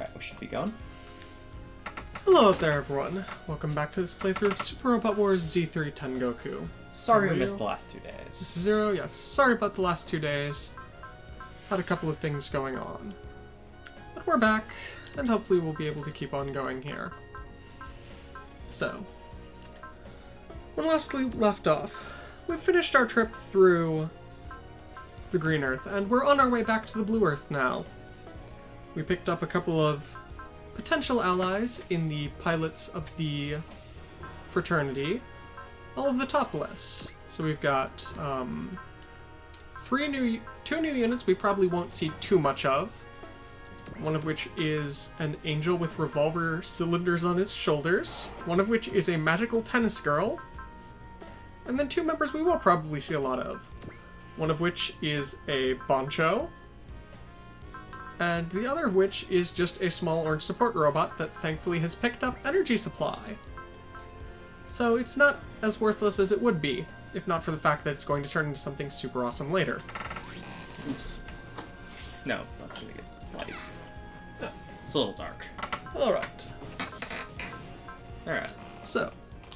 Alright, we should be going. Hello out there, everyone. Welcome back to this playthrough of Super Robot Wars Z3 Tengoku. Sorry we missed the last 2 days. Zero, yes. Sorry about the last 2 days. Had a couple of things going on. But we're back, and hopefully we'll be able to keep on going here. So, when last we left off, we finished our trip through the Green Earth, and we're on our way back to the Blue Earth now. We picked up a couple of potential allies in the pilots of the fraternity, all of the topless. So we've got two new units we probably won't see too much of. One of which is an angel with revolver cylinders on his shoulders. One of which is a magical tennis girl. And then 2 members we will probably see a lot of. One of which is a Boncho. And the other of which is just a small orange support robot that thankfully has picked up energy supply. So it's not as worthless as it would be, if not for the fact that it's going to turn into something super awesome later. Oops. No, that's gonna get light. Yeah, it's a little dark. Alright. Alright. So,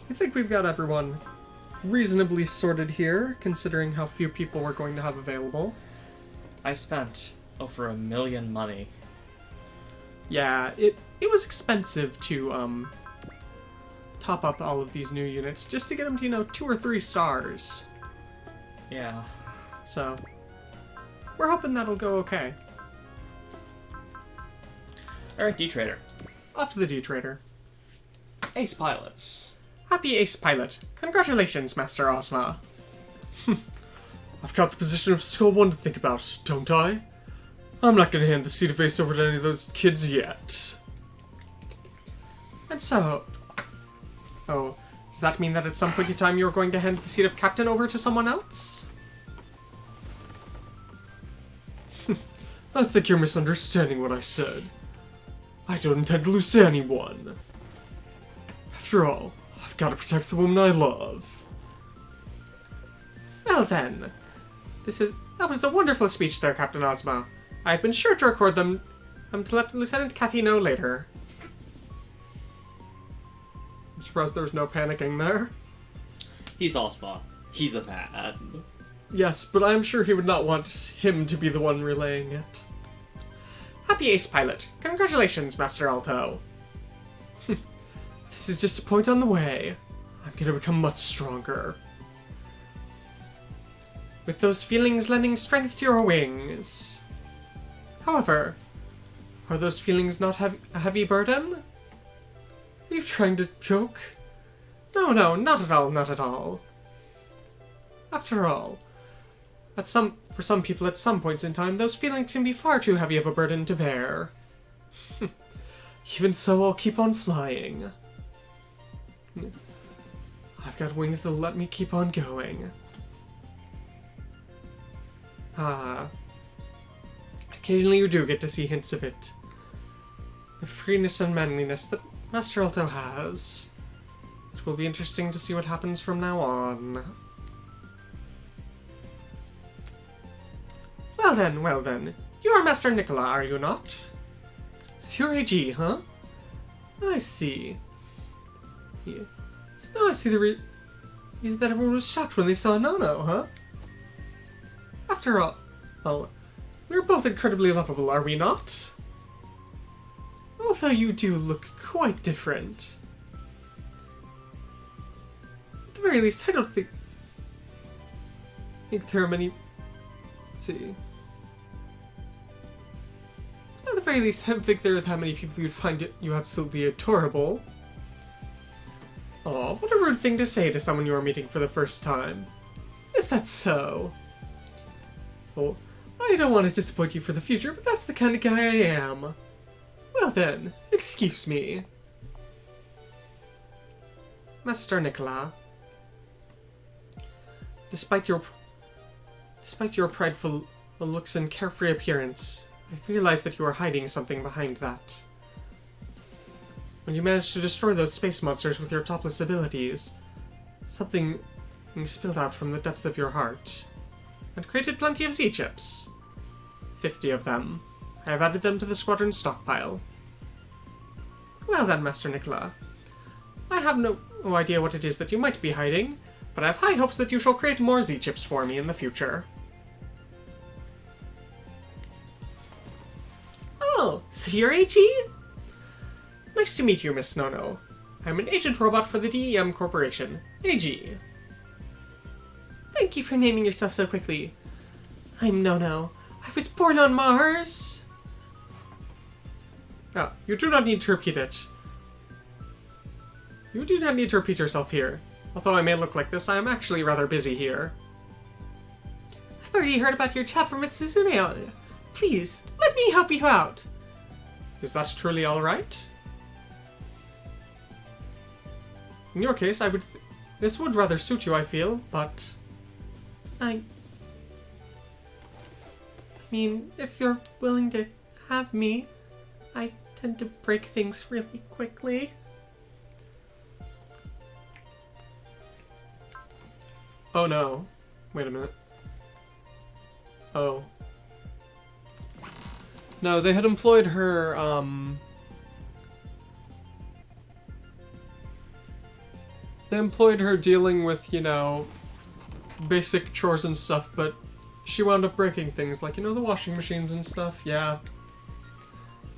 I think we've got everyone reasonably sorted here, considering how few people we're going to have available. I spent over $1 million money. Yeah, it was expensive to, top up all of these new units, just to get them to, 2 or 3 stars. Yeah. So, we're hoping that'll go okay. Alright, D-Trader. Off to the D-Trader. Ace Pilots. Happy Ace Pilot. Congratulations, Master Ozma. I've got the position of Skull 1 to think about, don't I? I'm not gonna hand the seat of Ace over to any of those kids yet. And so... Oh, does that mean that at some point in time you're going to hand the seat of Captain over to someone else? I think you're misunderstanding what I said. I don't intend to lose anyone. After all, I've got to protect the woman I love. Well then, that was a wonderful speech there, Captain Ozma. I've been sure to record them to let Lieutenant Cathy know later. I'm surprised there was no panicking there. He's Ozma. He's a man. Yes, but I'm sure he would not want him to be the one relaying it. Happy Ace Pilot. Congratulations, Master Alto. This is just a point on the way. I'm gonna become much stronger. With those feelings lending strength to your wings. However, are those feelings not a heavy burden? Are you trying to joke? No, not at all, not at all. After all, for some people at some points in time, those feelings can be far too heavy of a burden to bear. Even so, I'll keep on flying. I've got wings that'll let me keep on going. Occasionally you do get to see hints of it. The freeness and manliness that Master Alto has. It will be interesting to see what happens from now on. Well then. You are Master Nicola, are you not? You're AG, huh? I see. Yeah. So now I see the reason that everyone was shocked when they saw Nono, huh? After all, well, we're both incredibly lovable, are we not? Although you do look quite different. At the very least, I don't think there are many... Let's see. At the very least, I don't think there are that many people who would find you absolutely adorable. Aw, what a rude thing to say to someone you are meeting for the first time. Is that so? Oh, I don't want to disappoint you for the future, but that's the kind of guy I am. Well then, excuse me. Master Nicola. Despite your prideful looks and carefree appearance, I realize that you are hiding something behind that. When you managed to destroy those space monsters with your topless abilities, something spilled out from the depths of your heart, and created plenty of Z-chips. 50 of them. I have added them to the squadron stockpile. Well then, Master Nicola. I have no idea what it is that you might be hiding, but I have high hopes that you shall create more Z-chips for me in the future. Oh, so you're AG? Nice to meet you, Miss Nono. I'm an agent robot for the DEM Corporation, AG. Thank you for naming yourself so quickly. I'm Nono. I was born on Mars. Ah, you do not need to repeat it. You do not need to repeat yourself here. Although I may look like this, I am actually rather busy here. I've already heard about your chat from Mrs. Zeon. Please, let me help you out. Is that truly alright? In your case, this would rather suit you, I feel, but... I mean, if you're willing to have me, I tend to break things really quickly. Oh no. Wait a minute. Oh. No, they had employed her, They employed her dealing with, you know, basic chores and stuff, but she wound up breaking things like, you know, the washing machines and stuff, yeah.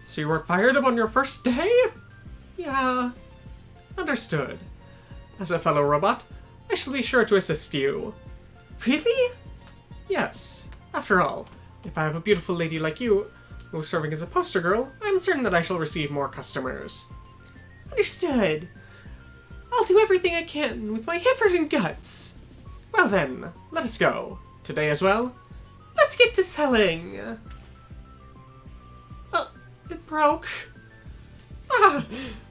So you were fired up on your first day? Yeah. Understood. As a fellow robot, I shall be sure to assist you. Really? Yes. After all, if I have a beautiful lady like you, who's serving as a poster girl, I'm certain that I shall receive more customers. Understood. I'll do everything I can with my effort and guts. Well then, let us go. Today as well? Let's get to selling. It broke. Ah,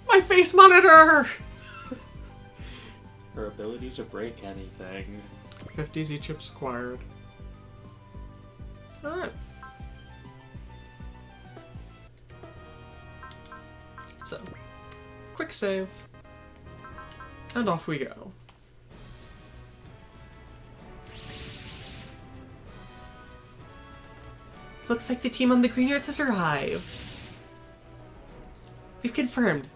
my face monitor! Her ability to break anything. 50 Z-chips acquired. Alright. So, quick save. And off we go. Looks like the team on the Green Earth has arrived. We've confirmed.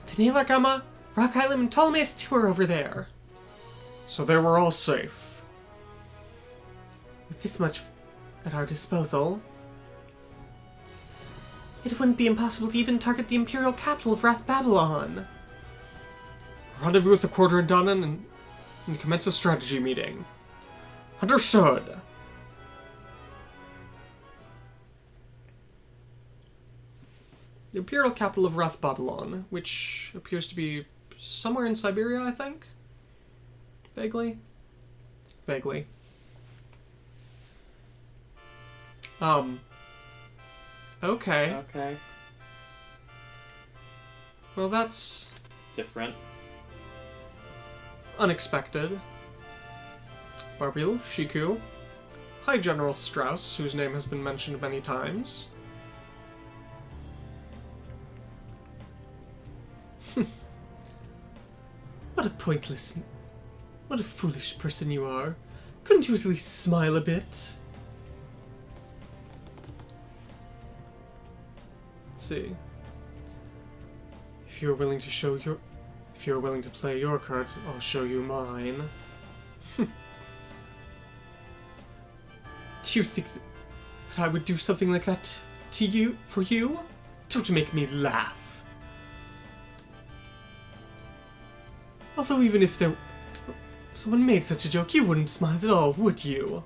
The Nailar Gamma, Rock Island, and Ptolemaeus 2 are over there. So they were all safe. With this much at our disposal, it wouldn't be impossible to even target the imperial capital of Wrath Babylon. Rendezvous with the Quarter and Danan and commence a strategy meeting. Understood. The imperial capital of Wrath Babylon, which appears to be somewhere in Siberia, I think? Vaguely? Vaguely. Okay. Okay. Well, that's Different. unexpected. Barbiel, Shiku. Hi, General Strauss, whose name has been mentioned many times. What a foolish person you are. Couldn't you at least smile a bit? Let's see. If you're willing to play your cards, I'll show you mine. Do you think that I would do something like that to you, for you? Don't make me laugh. Although even if someone made such a joke, you wouldn't smile at all, would you?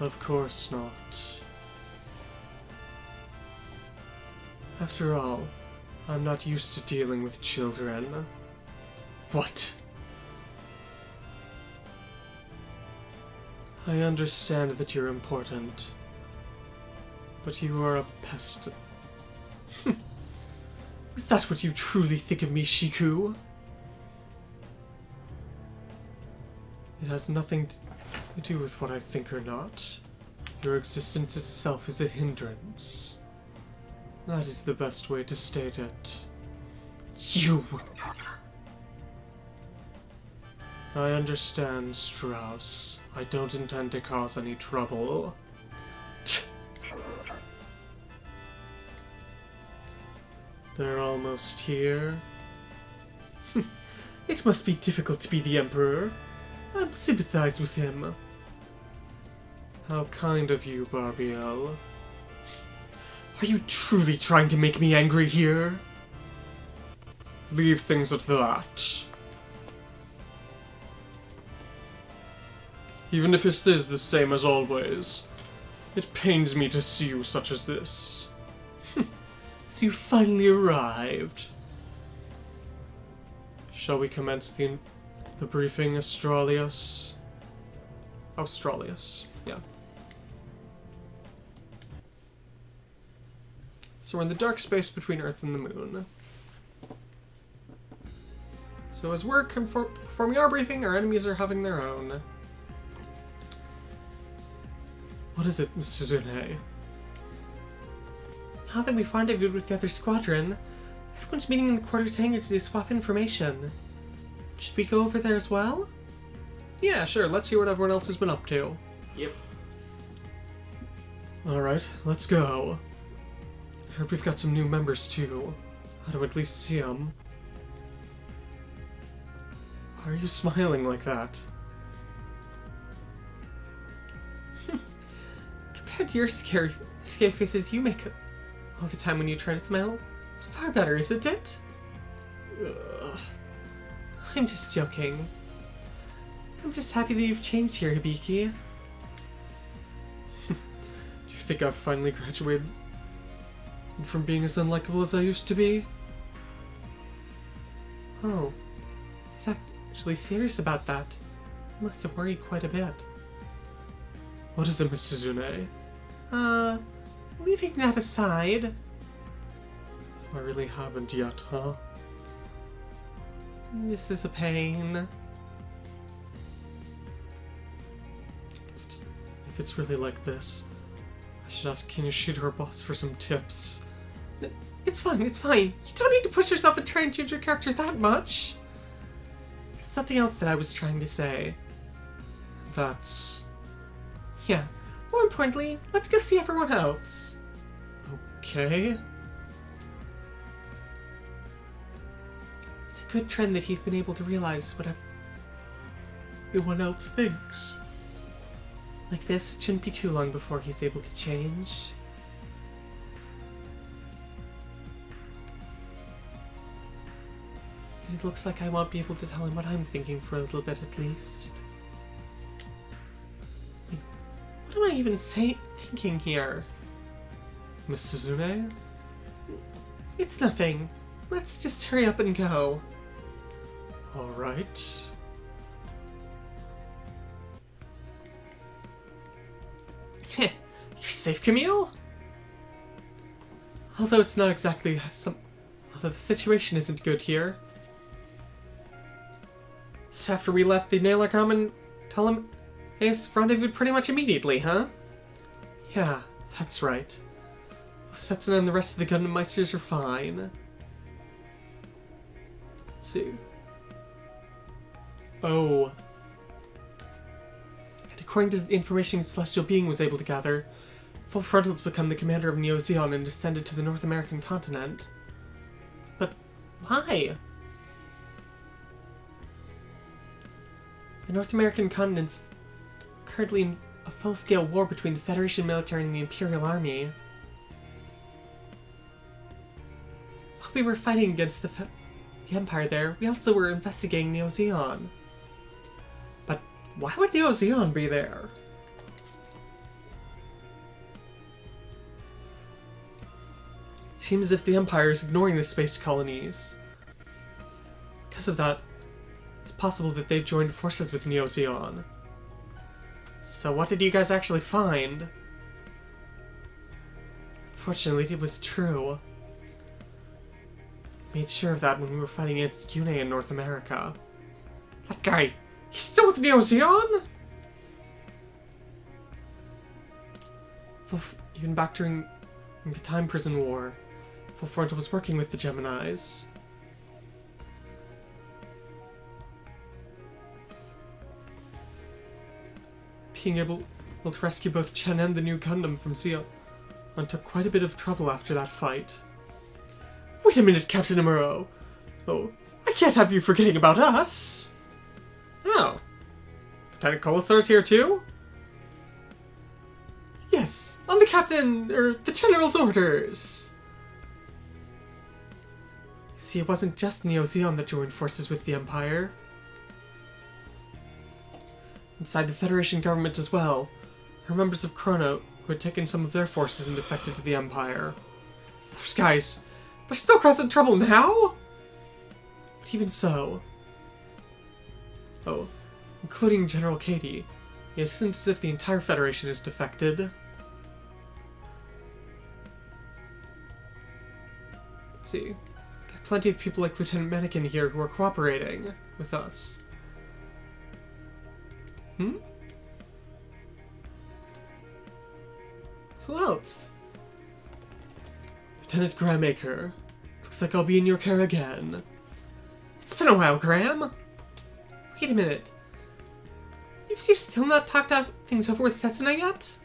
Of course not. After all, I'm not used to dealing with children. What? I understand that you're important, but you are a pest. Is that what you truly think of me, Shiku? It has nothing to do with what I think or not. Your existence itself is a hindrance. That is the best way to state it. You! I understand, Strauss. I don't intend to cause any trouble. They're almost here. It must be difficult to be the Emperor. I sympathize with him. How kind of you, Barbiel. Are you truly trying to make me angry here? Leave things at that. Even if it is the same as always, it pains me to see you such as this. So you finally arrived. Shall we commence the briefing, Australius? Australius, yeah. So we're in the dark space between Earth and the Moon. So as we're performing our briefing, our enemies are having their own. What is it, Mr. Zune? Now that we've rendezvoused with the other squadron, everyone's meeting in the quarters hangar to swap information. Should we go over there as well? Yeah, sure. Let's hear what everyone else has been up to. Yep. Alright, let's go. I heard we've got some new members too. How to at least see them. Why are you smiling like that? Compared to your scary faces you make all the time when you try to smile, it's far better, isn't it? Ugh. I'm just joking. I'm just happy that you've changed here, Hibiki. You think I've finally graduated from being as unlikable as I used to be? Oh, he's actually serious about that. I must have worried quite a bit. What is it, Mr. Zune? Leaving that aside... So I really haven't yet, huh? This is a pain. If it's really like this, I should ask Kinoshido, our boss, for some tips. It's fine, it's fine. You don't need to push yourself and try and change your character that much. Something else that I was trying to say. That's... Yeah. More importantly, let's go see everyone else. Okay. It's a good trend that he's been able to realize what everyone else thinks. Like this, it shouldn't be too long before he's able to change. It looks like I won't be able to tell him what I'm thinking for a little bit at least. What am I even thinking here? Miss Suzume? It's nothing. Let's just hurry up and go. Alright. Heh, you're safe, Camille? Although it's not exactly although the situation isn't good here. So after we left the Nailer Common, tell him, Ace rendezvous pretty much immediately, huh? Yeah, that's right. Setsun and the rest of the Gundam Meisters are fine. Let's see. Oh. And according to the information the Celestial Being was able to gather, Frontal has become the commander of Neo Zeon and descended to the North American continent. But why? The North American continent's currently in a full-scale war between the Federation military and the Imperial Army. While we were fighting against the Empire there, we also were investigating Neo Zeon. But why would Neo Zeon be there? It seems as if the Empire is ignoring the space colonies. Because of that, it's possible that they've joined forces with Neo Zeon. So what did you guys actually find? Fortunately, it was true. Made sure of that when we were fighting against Yune in North America. That guy, he's still with Neo Zeon? Even back during the Time Prison War, Frontal was working with the Geminis. Being able to rescue both Chen and the new Gundam from Zeon took quite a bit of trouble after that fight. Wait a minute, Captain Amuro. Oh, I can't have you forgetting about us. Oh. Lieutenant Colasar's here too? Yes, on the General's orders. See, it wasn't just Neo Zeon that joined forces with the Empire. Inside the Federation government as well, there are members of Chrono who had taken some of their forces and defected to the Empire. Those guys, they're still causing trouble now? But even so... Oh, including General Katie, it isn't as if the entire Federation is defected. Let's see. There are plenty of people like Lieutenant Mannequin here who are cooperating with us. Hmm? Who else? Lieutenant Grahamaker. Looks like I'll be in your care again. It's been a while, Graham. Wait a minute. Have you still not talked things over with Setsuna yet?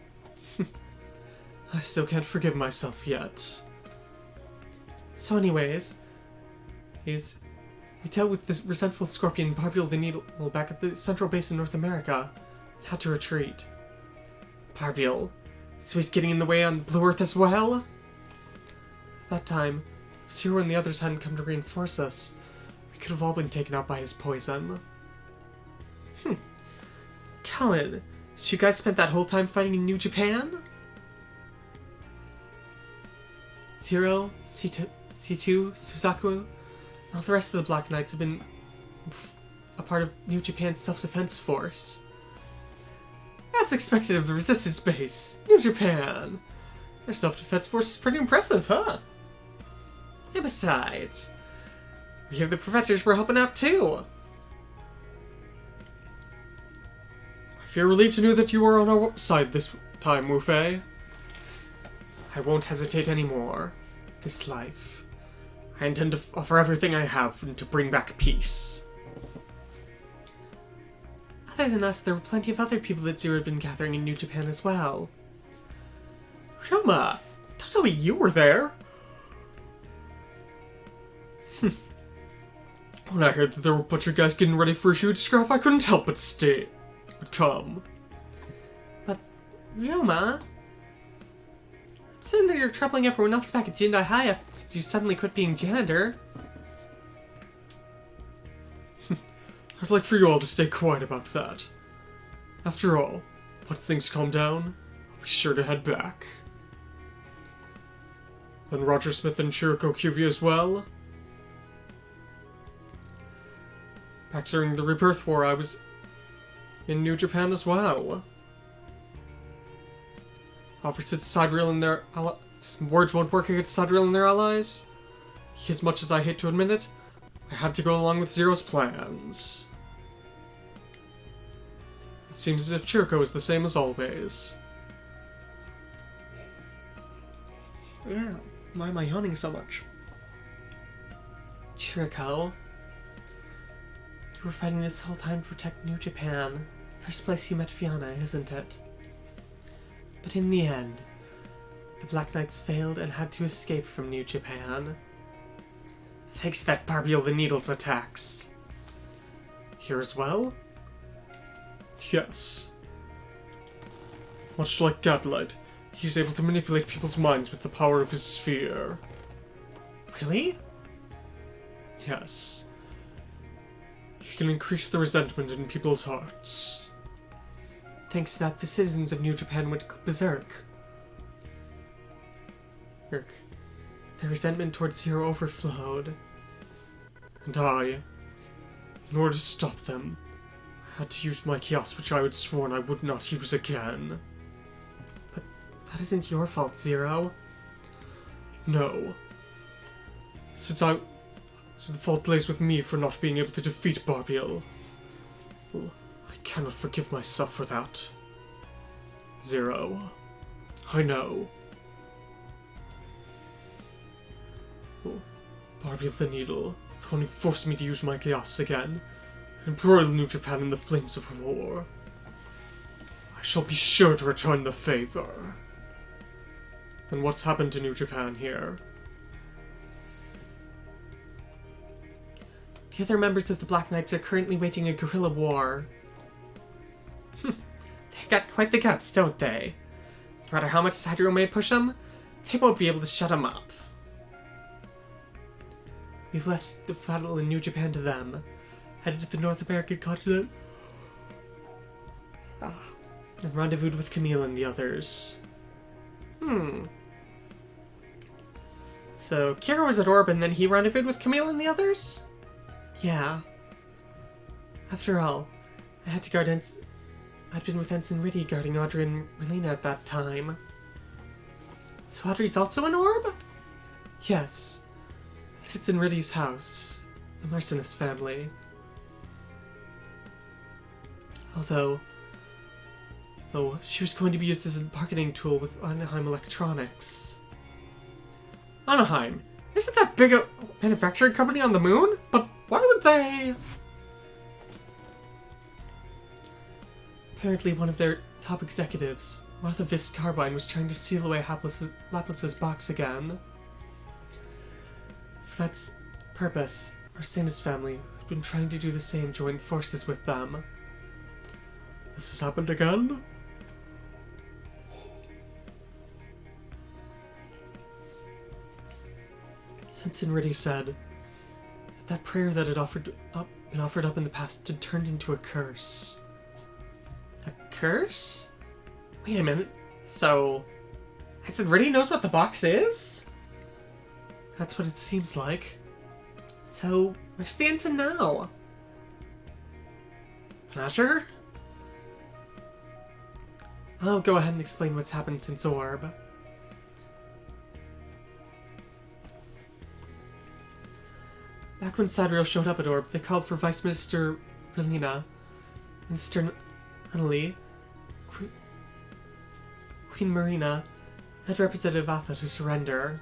I still can't forgive myself yet. So anyways, we dealt with this resentful scorpion Barbiel the Needle back at the central base in North America and had to retreat. Barbiel? So he's getting in the way on Blue Earth as well? That time, if Zero and the others hadn't come to reinforce us, we could have all been taken out by his poison. Colin, so you guys spent that whole time fighting in New Japan? Zero, C2, Suzaku, and all the rest of the Black Knights have been a part of New Japan's self-defense force. As expected of the resistance base, New Japan. Their self-defense force is pretty impressive, huh? And besides, we have the professors we're helping out too. I feel relieved to know that you are on our side this time, Wu Fei. I won't hesitate anymore. This life. I intend to offer everything I have to bring back peace. Other than us, there were plenty of other people that Zero had been gathering in New Japan as well. Ryoma, don't tell me you were there! When I heard that there were butcher guys getting ready for a huge scrap, I couldn't help but come. But, Ryoma... Soon that you're troubling everyone else back at Jindai High after you suddenly quit being janitor. I'd like for you all to stay quiet about that. After all, once things calm down, I'll be sure to head back. Then Roger Smith and Shiroko Kyuvi as well? Back during the Rebirth War, I was in New Japan as well. Opposite Sidereal and their words won't work against Sidereal and their allies. As much as I hate to admit it, I had to go along with Zero's plans. It seems as if Chiriko is the same as always. Yeah, why am I yawning so much? Chiriko, you were fighting this whole time to protect New Japan. First place you met Fiona, isn't it? But in the end, the Black Knights failed and had to escape from New Japan. Thanks to that Barbiel the Needle's attacks. Here as well? Yes. Much like Gadlight, he's able to manipulate people's minds with the power of his sphere. Really? Yes. He can increase the resentment in people's hearts. Thanks to that, the citizens of New Japan went berserk. Their resentment towards Zero overflowed. And I, in order to stop them, had to use my chaos, which I had sworn I would not use again. But that isn't your fault, Zero. No. So the fault lays with me for not being able to defeat Barbiel. Well, I cannot forgive myself for that. Zero. I know. Oh, Barbiel the Needle, the one who forced me to use my chaos again, and embroil New Japan in the flames of war. I shall be sure to return the favor. Then what's happened to New Japan here? The other members of the Black Knights are currently waging a guerrilla war. They've got quite the guts, don't they? No matter how much Sidro may push them, they won't be able to shut them up. We've left the battle in New Japan to them, headed to the North American continent, and rendezvoused with Camille and the others. So, Kira was at Orb and then he rendezvoused with Camille and the others? Yeah. After all, I had to guard I'd been with Ensign Riddy guarding Audrey and Relena at that time. So Audrey's also an Orb? Yes. It's in Riddy's house, the Marcinus family. Although, she was going to be used as a marketing tool with Anaheim Electronics. Anaheim? Isn't that big a manufacturing company on the moon? But why would they? Apparently one of their top executives, Martha Vist Carbine, was trying to seal away Laplace's box again. For that purpose, Marcinus family had been trying to do the same, join forces with them. This has happened again? Ensign Riddy said that prayer that had been offered up in the past had turned into a curse. A curse? Wait a minute. So, Ensign Riddy knows what the box is? That's what it seems like. So, where's the ensign now? Pleasure? I'll go ahead and explain what's happened since Orb. Back when Sadriel showed up at Orb, they called for Vice Minister Relena, Minister Annalie, Queen Marina, and Representative Atha to surrender.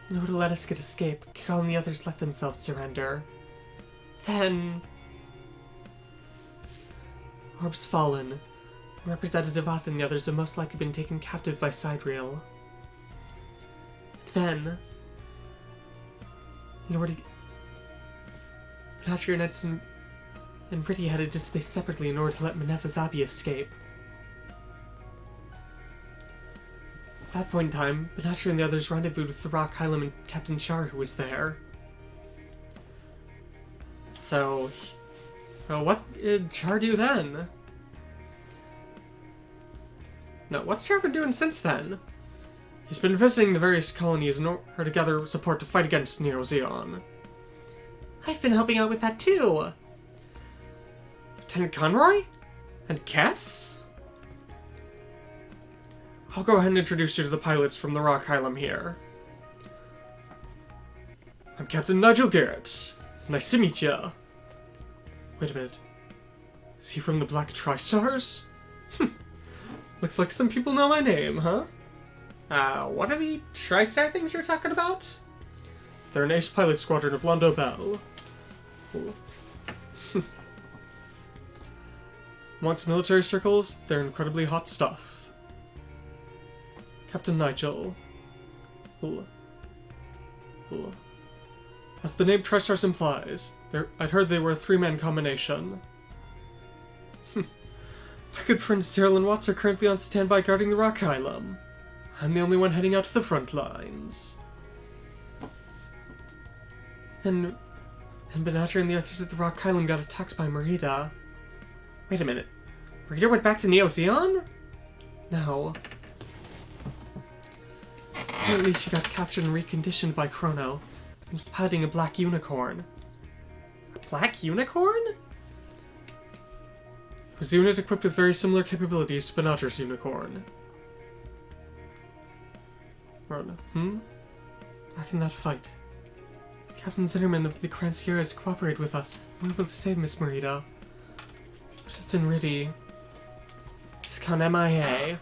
In order to let us get escape, Kikal and the others let themselves surrender. Then Orb's fallen. Representative Atha and the others have most likely been taken captive by Sidriel. Then, in order to... Nature and Edson and Riddy headed to space separately in order to let Minerva Zabi escape. At that point in time, Benasher and the others rendezvoused with the Rock Hylam and Captain Char, who was there. So, what did Char do then? No, what's Char been doing since then? He's been visiting the various colonies in order to gather support to fight against Neo-Zeon. I've been helping out with that too! Lieutenant Conroy? And Cass? I'll go ahead and introduce you to the pilots from the Rock Hylam here. I'm Captain Nigel Garrett. Nice to meet ya. Wait a minute. Is he from the Black Tri-Stars? Looks like some people know my name, huh? What are the Tri-Star things you're talking about? They're an ace pilot squadron of Londo Bell. Amongst military circles, they're incredibly hot stuff. Captain Nigel. As the name Tri-Stars implies, I'd heard they were a three-man combination. My good friends Daryl and Watts are currently on standby guarding the Rock Hylam. I'm the only one heading out to the front lines. And Benatra and the others at the Rock Hylam got attacked by Merida. Wait a minute. Merida went back to Neo-Zeon? No. Apparently she got captured and reconditioned by Chrono and was piloting a black unicorn. A black unicorn? It was a unit equipped with very similar capabilities to Benatra's unicorn. Back in that fight, Captain Zinnerman of the Cransieras cooperated with us. We were able to save Miss Merida. But it's in Riddy. He's gone MIA.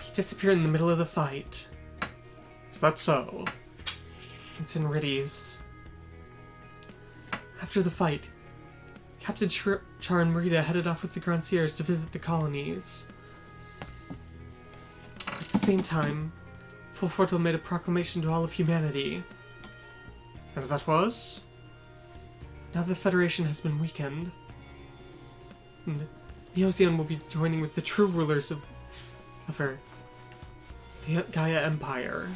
He disappeared in the middle of the fight. Is that so? It's in Riddy's. After the fight, Captain Char and Merida headed off with the Cransieras to visit the colonies. At the same time, Frontal made a proclamation to all of humanity. And that was? Now the Federation has been weakened, and Zeon will be joining with the true rulers of Earth, the Gaia Empire.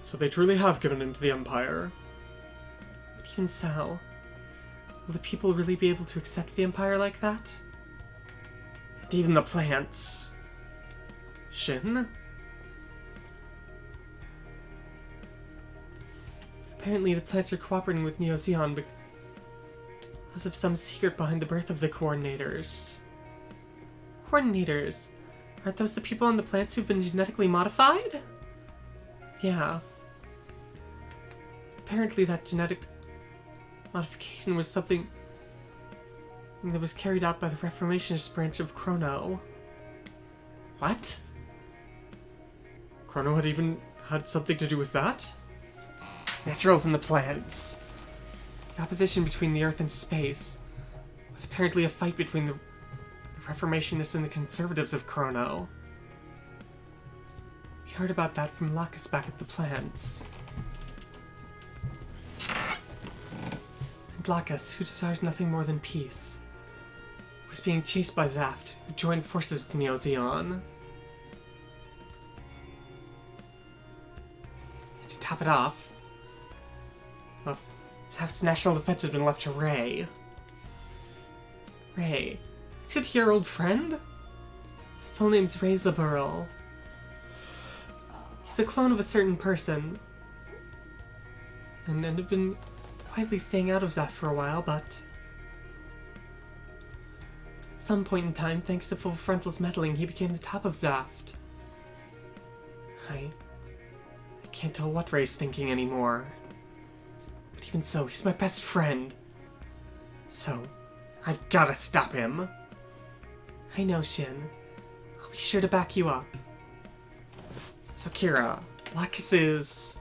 So they truly have given in to the Empire. But even so, will the people really be able to accept the Empire like that? And even the plants. Shin? Apparently the plants are cooperating with Zeon because of some secret behind the birth of the coordinators. Coordinators? Aren't those the people on the plants who've been genetically modified? Yeah. Apparently that genetic modification was something that was carried out by the Reformationist branch of Chrono. What? Chrono had even had something to do with that? Naturals and the plants. The opposition between the Earth and space was apparently a fight between the Reformationists and the Conservatives of Chrono. We heard about that from Lacus back at the plants. And Lacus, who desires nothing more than peace, was being chased by Zaft, who joined forces with Zeon. And to top it off, well, Zaft's national defense has been left to Ray. Ray? Is it your old friend? His full name's Ray Zaburl. He's a clone of a certain person, and had been quietly staying out of Zaft for a while, but at some point in time, thanks to full Frontal's meddling, he became the top of Zaft. I can't tell what Ray's thinking anymore. But even so, he's my best friend. So, I've gotta stop him. I know, Shin. I'll be sure to back you up. So, Kira, Lacus is...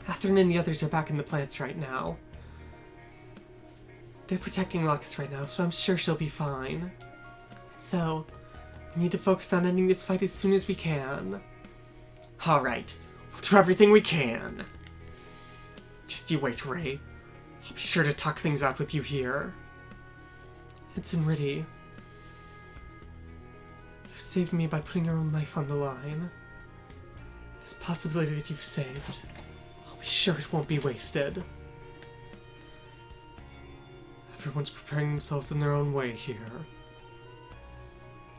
Catherine and the others are back in the plants right now. They're protecting Lacus right now, so I'm sure she'll be fine. So, we need to focus on ending this fight as soon as we can. Alright, we'll do everything we can. Just you wait, Ray. I'll be sure to talk things out with you here. Ensign Riddy, you saved me by putting your own life on the line. This possibility that you've saved, I'll be sure it won't be wasted. Everyone's preparing themselves in their own way here.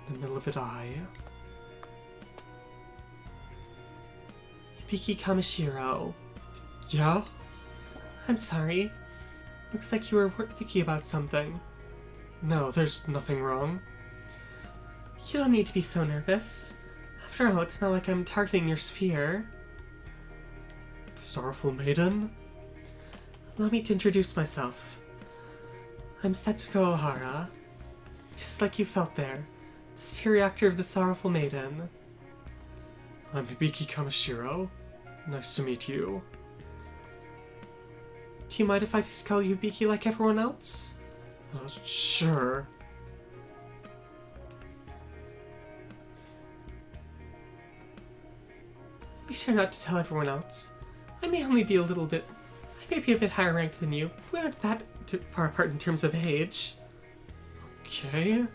In the middle of it, Hibiki Kamishiro. Yeah? I'm sorry. Looks like you were thinking about something. No, there's nothing wrong. You don't need to be so nervous. After all, it's not like I'm targeting your sphere. The Sorrowful Maiden? Allow me to introduce myself. I'm Setsuko Ohara. Just like you felt there. The sphere reactor of the Sorrowful Maiden. I'm Hibiki Kamishiro. Nice to meet you. Do you mind if I just call you Hibiki like everyone else? Sure. Be sure not to tell everyone else. I may only be a little bit... I may be a bit higher ranked than you. We aren't that far apart in terms of age. Okay.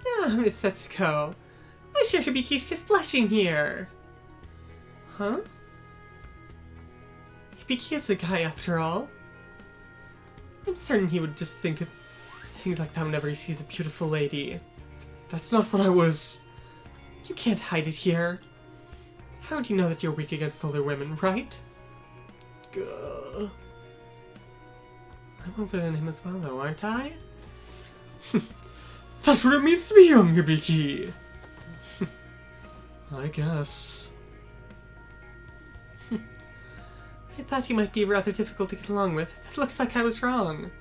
Ah, Miss Setsuko. I'm sure Hibiki's just blushing here. Huh? Hibiki is a guy after all. I'm certain he would just think of things like that whenever he sees a beautiful lady. That's not what I was... You can't hide it here. How do you know that you're weak against older women, right? Gah. I'm older than him as well, though, aren't I? That's what it means to be young, Hibiki! I guess. I thought you might be rather difficult to get along with, but it looks like I was wrong.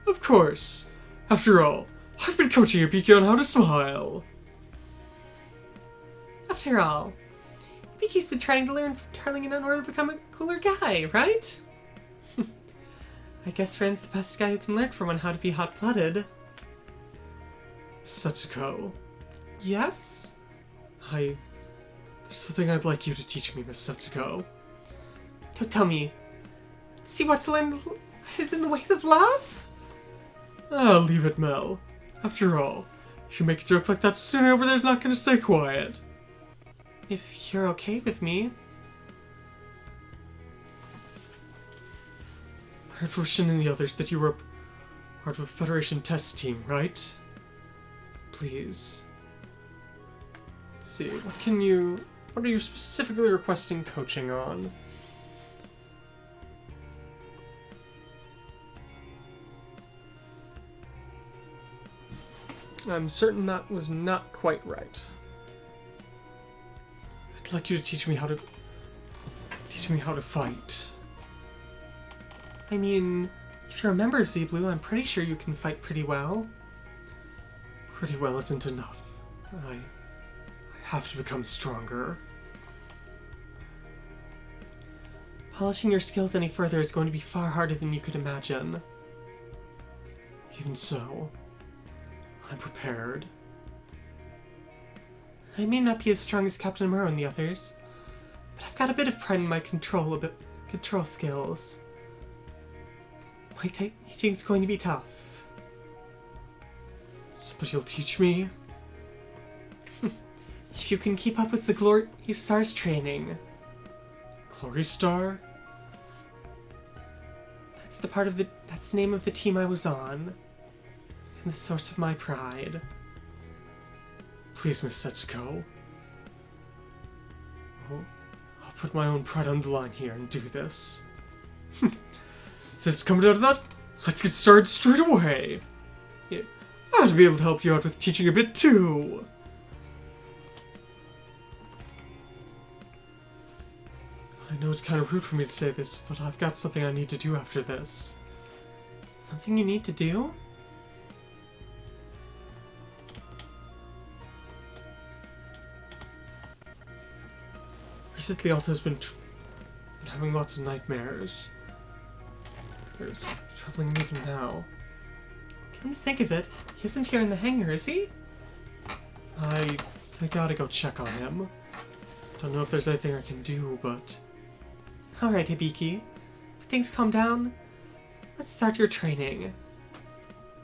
Of course. After all, I've been coaching Hibiki on how to smile. After all, Hibiki's been trying to learn from Darling in order to become a cooler guy, right? I guess Ren's the best guy who can learn from on how to be hot-blooded. Setsuko. Yes? The There's something I'd like you to teach me, Miss Setsuko. Don't tell me. See what to learn is in the ways of love? Ah, leave it, Mel. After all, if you make a joke like that, Sune over there's not gonna stay quiet. If you're okay with me. I heard from Shin and the others that you were part of a Federation test team, right? Please. Let's see, what are you specifically requesting coaching on? I'm certain that was not quite right. I'd like you to teach me how to fight. I mean, if you're a member of Z-Blue, I'm pretty sure you can fight pretty well. Pretty well isn't enough. I have to become stronger. Polishing your skills any further is going to be far harder than you could imagine. Even so, I'm prepared. I may not be as strong as Captain Amuro and the others, but I've got a bit of pride in my control skills. My teaching's going to be tough. But you'll teach me? If you can keep up with the Glory Stars training. Glory Star? That's the name of the team I was on. And the source of my pride. Please, Miss Setsuko. Well, I'll put my own pride on the line here and do this. Since it's coming out of that, let's get started straight away. Yeah, I ought to be able to help you out with teaching a bit too. I know it's kind of rude for me to say this, but I've got something I need to do after this. Something you need to do? Recently, Alto's been having lots of nightmares. There's troubling him even now. Come to think of it, he isn't here in the hangar, is he? I gotta go check on him. Don't know if there's anything I can do, but... Alright, Hibiki. If things calm down, let's start your training.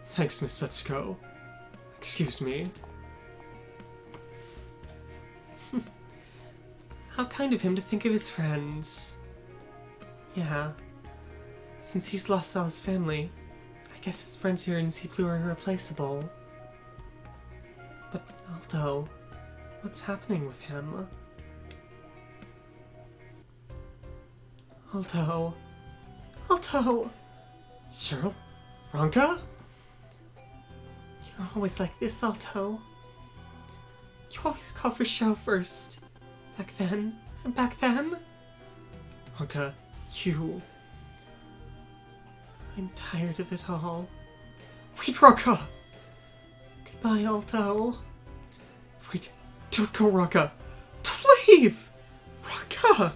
Thanks, Miss Setsuko. Excuse me. How kind of him to think of his friends. Yeah. Since he's lost all his family, I guess his friends here in Z-Blue are irreplaceable. But, Alto, what's happening with him? Alto. Alto! Sheryl? Ranka? You're always like this, Alto. You always call for Sheryl first. Back then, and back then. Ranka, you... I'm tired of it all. Wait, Ranka! Goodbye, Alto. Wait, don't go, Ranka! Don't leave! Ranka!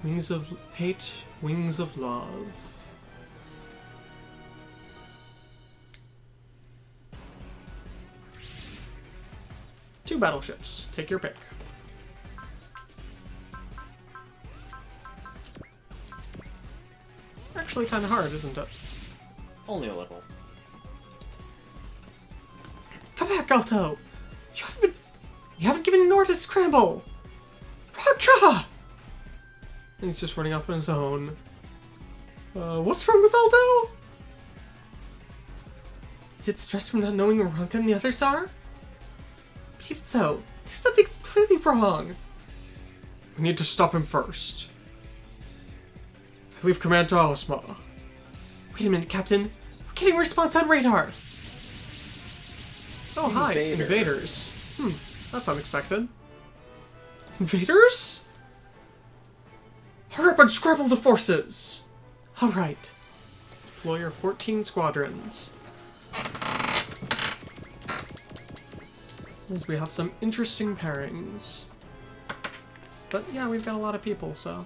Wings of hate, wings of love. Two battleships. Take your pick. Actually kind of hard, isn't it? Only a little. Come back, Alto! You haven't given an order to scramble! Ranka! And he's just running off on his own. What's wrong with Alto? Is it stress from not knowing where Ranka and the others are? But even so, there's something completely wrong. We need to stop him first. I leave command to Osma. Wait a minute, Captain. We're getting a response on radar. Oh, hi. Invader. Invaders. That's unexpected. Invaders? Hurry up and scramble the forces! Alright. Deploy your 14 squadrons. As we have some interesting pairings. But yeah, we've got a lot of people, so...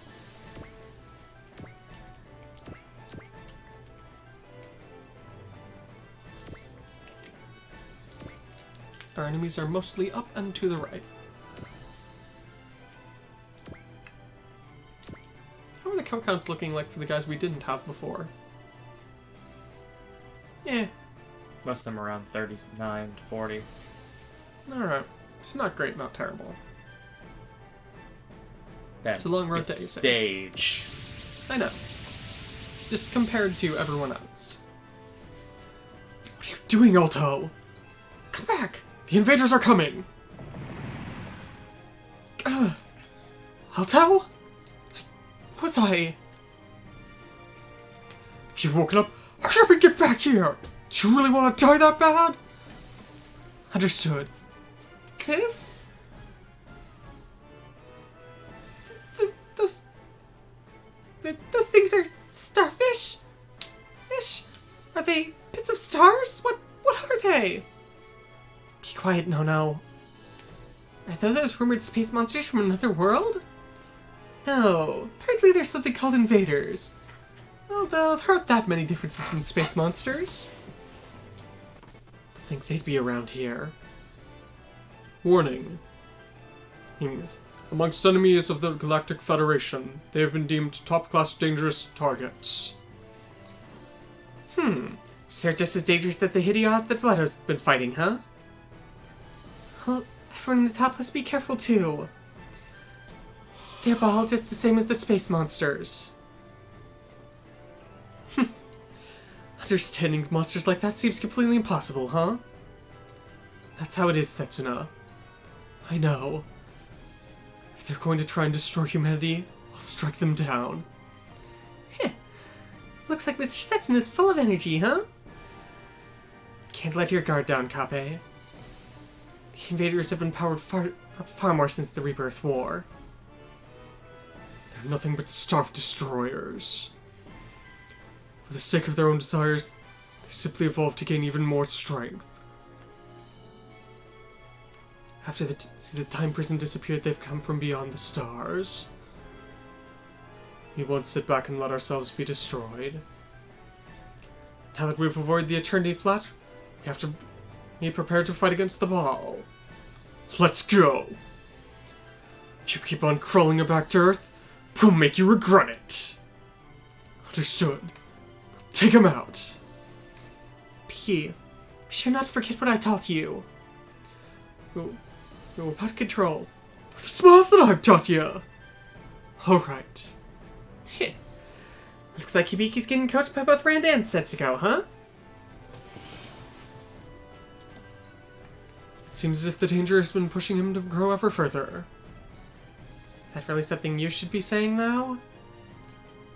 Our enemies are mostly up and to the right. How are the kill counts looking like for the guys we didn't have before? Eh. Most of them around 39 to 40. Alright. It's not great, not terrible. Then It's a long road to it's Ace. stage. I know. Just compared to everyone else. What are you doing, Alto? Come back! The invaders are coming! Ugh. Alto? Was I? Have you woken up? Hurry up and get back here! Do you really want to die that bad? Understood. This? Those things are starfish? Ish? Are they bits of stars? What are they? Be quiet, no. Are those rumored space monsters from another world? No, apparently there's something called invaders. Although there aren't that many differences from space monsters. I think they'd be around here. Warning. Amongst enemies of the Galactic Federation, they have been deemed top-class dangerous targets. So they're just as dangerous as the Hideos that Vlado's been fighting, huh? Well, everyone in the top, let's be careful too. They're all just the same as the space monsters. Understanding monsters like that seems completely impossible, huh? That's how it is, Setsuna. I know. If they're going to try and destroy humanity, I'll strike them down. Heh. Looks like Mr. Setsuna's full of energy, huh? Can't let your guard down, Kape. The invaders have been powered far more since the Rebirth War. They're nothing but starved destroyers. For the sake of their own desires, they simply evolved to gain even more strength. After the time prison disappeared, they've come from beyond the stars. We won't sit back and let ourselves be destroyed. Now that we've avoided the Eternity Flat, we have to be prepared to fight against the Ball. Let's go! If you keep on crawling back to Earth, we'll make you regret it! Understood. Take him out! P, be sure not to forget what I taught you. Ooh, about control. The smiles that I've taught you! Alright. Looks like Hibiki's getting coached by both Rand and Setsuko, huh? It seems as if the danger has been pushing him to grow ever further. Is that really something you should be saying now?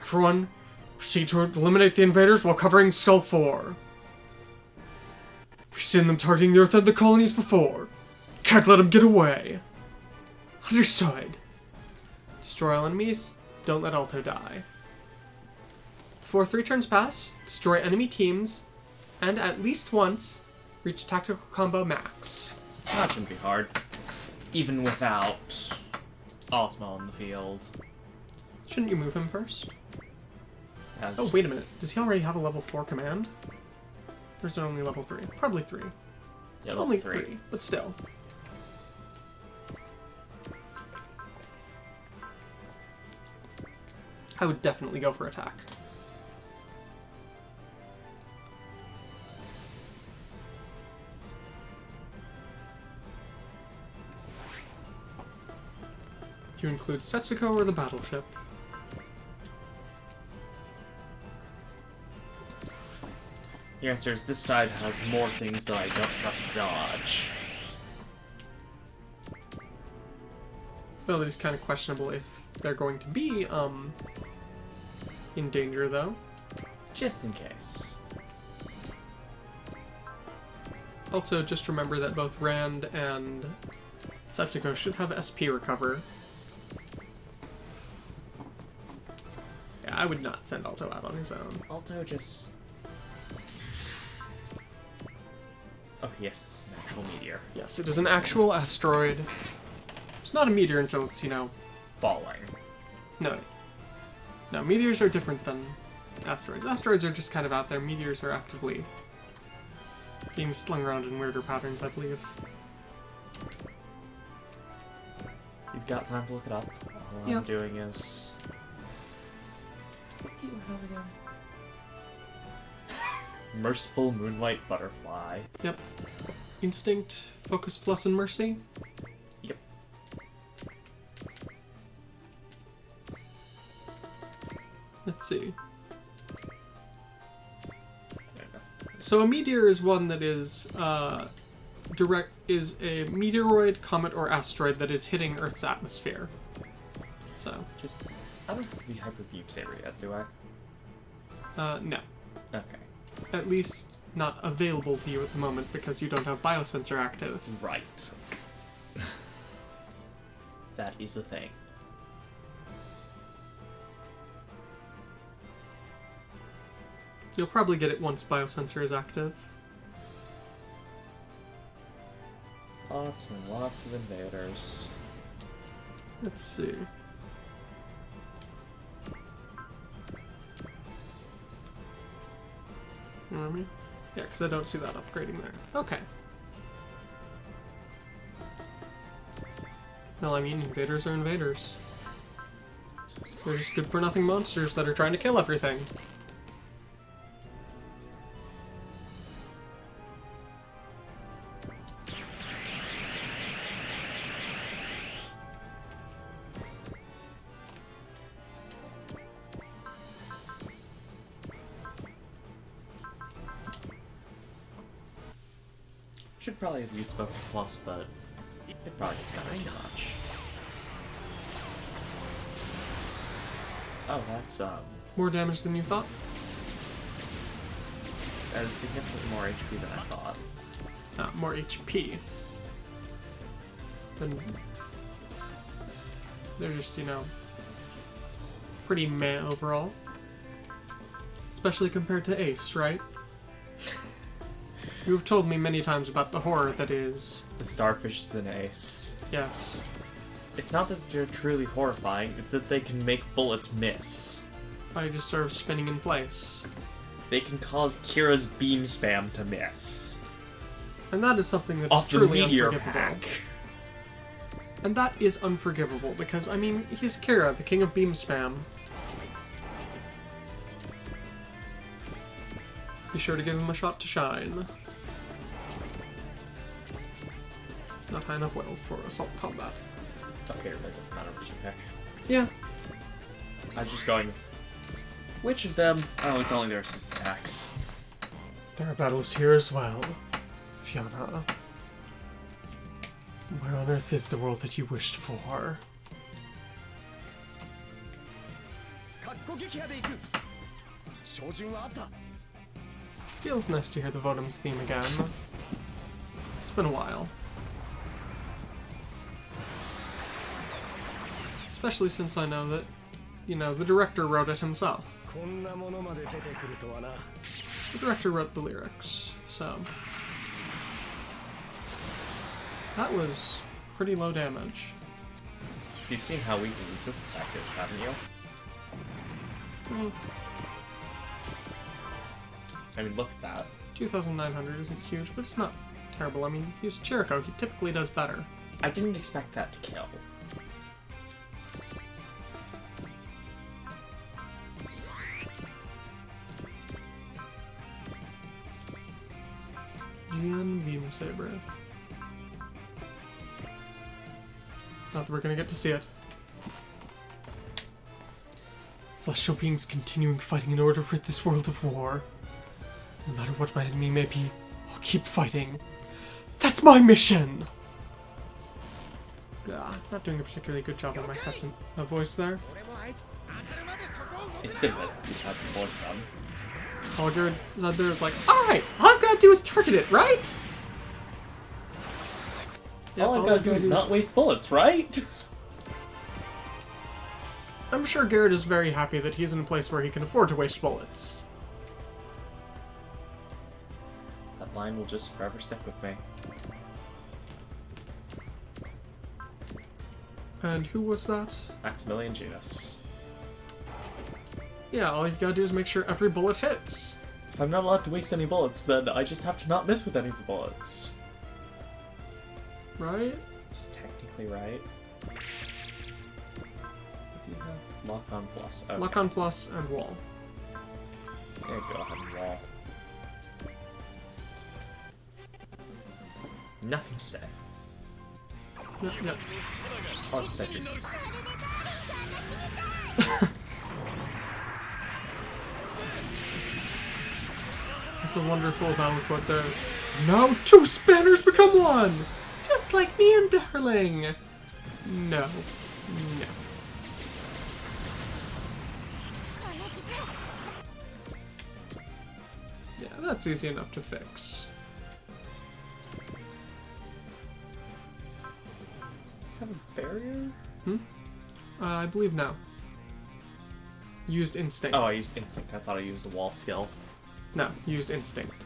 Everyone, proceed to eliminate the invaders while covering Skull 4. We've seen them targeting the Earth and the colonies before. Can't let them get away. Understood. Destroy all enemies. Don't let Alto die. Before 3 turns pass, destroy enemy teams, and at least once, reach tactical combo max. That shouldn't be hard. Even without Osmo in the field. Shouldn't you move him first? Yeah, Oh, wait a minute. Does he already have a level 4 command? Or is it only level 3? Probably 3. yeah, level Only 3. 3, but still. I would definitely go for attack. Do you include Setsuko or the battleship? The answer is this side has more things that I don't trust to dodge. Well, it is kind of questionable if they're going to be, in danger, though. Just in case. Also, just remember that both Rand and Setsuko should have SP recover. Yeah, I would not send Alto out on his own. Alto just... Oh, yes, this is an actual meteor. Yes, it is an actual asteroid. It's not a meteor until it's, Falling. No. No, meteors are different than asteroids. Asteroids are just kind of out there. Meteors are actively being slung around in weirder patterns, I believe. You've got time to look it up. All Yeah. I'm doing is... What do you have again? Merciful Moonlight Butterfly. Yep. Instinct, Focus Plus, and Mercy. Yep. Let's see. There you go. So a meteor is one that is is a meteoroid, comet, or asteroid that is hitting Earth's atmosphere. So, Just... I don't have the Hyper Beam Saber yet, do I? no. Okay. At least not available to you at the moment because you don't have biosensor active. Right. That is a thing. You'll probably get it once biosensor is active. Lots and lots of invaders. Let's see. You know what I mean? Yeah, because I don't see that upgrading there. Okay. Well, I mean, invaders are invaders. They're just good-for-nothing monsters that are trying to kill everything. Should probably have used Focus Plus, but it probably just got too much. Oh, that's, More damage than you thought? that is significantly more HP than I thought. More HP. Then they're just, you know, pretty meh overall. Especially compared to Ace, right? You've told me many times about the horror that is. The Starfish is an ace. Yes. It's not that they're truly horrifying, it's that they can make bullets miss. By just sort of spinning in place. They can cause Kira's beam spam to miss. And that is something that is Off the truly meteor unforgivable. pack. And that is unforgivable because, I mean, he's Kira, the king of beam spam. Be sure to give him a shot to shine. Not high enough will for assault combat. Okay, it really doesn't matter which you pick. Yeah. I was just going... Which of them? Oh, it's only their assist attacks. There are battles here as well, Fiona. Where on earth is the world that you wished for? Feels nice to hear the Votum's theme again. It's been a while. Especially since I know that, you know, the director wrote it himself. The director wrote the lyrics, so... That was pretty low damage. You've seen how weak his assist attack is, haven't you? I mean, look at that. 2,900 isn't huge, but it's not terrible. I mean, he's Chirico. He typically does better. I didn't expect that to kill. Zeon Beam Saber. Not that we're gonna get to see it. Celestial beings continuing fighting in order to rid this world of war. No matter what my enemy may be, I'll keep fighting. That's my mission! Not doing a particularly good job on my sets and voice there. It's been a bit since you've had the voice on. Holger said there is like, alright, all I've got to do is target it, right? Yep, all I've got to do is not waste bullets, right? I'm sure Garrett is very happy that he's in a place where he can afford to waste bullets. That line will just forever stick with me. And who was that? Maximilian Genus. Yeah, all you've got to do is make sure every bullet hits. If I'm not allowed to waste any bullets, then I just have to not miss with any of the bullets. Right? It's technically right. What do you have? Lock on plus. Okay. Lock on plus and wall. Yeah, go ahead and wall. Nothing to say. Yep. Fuck second. It's a wonderful battle quote there. Now 2 spanners become 1! Just like me and Darling! No. No. Yeah, that's easy enough to fix. Does this have a barrier? I believe no. Used instinct. Oh, I used instinct. I thought I used the wall skill. No, used instinct.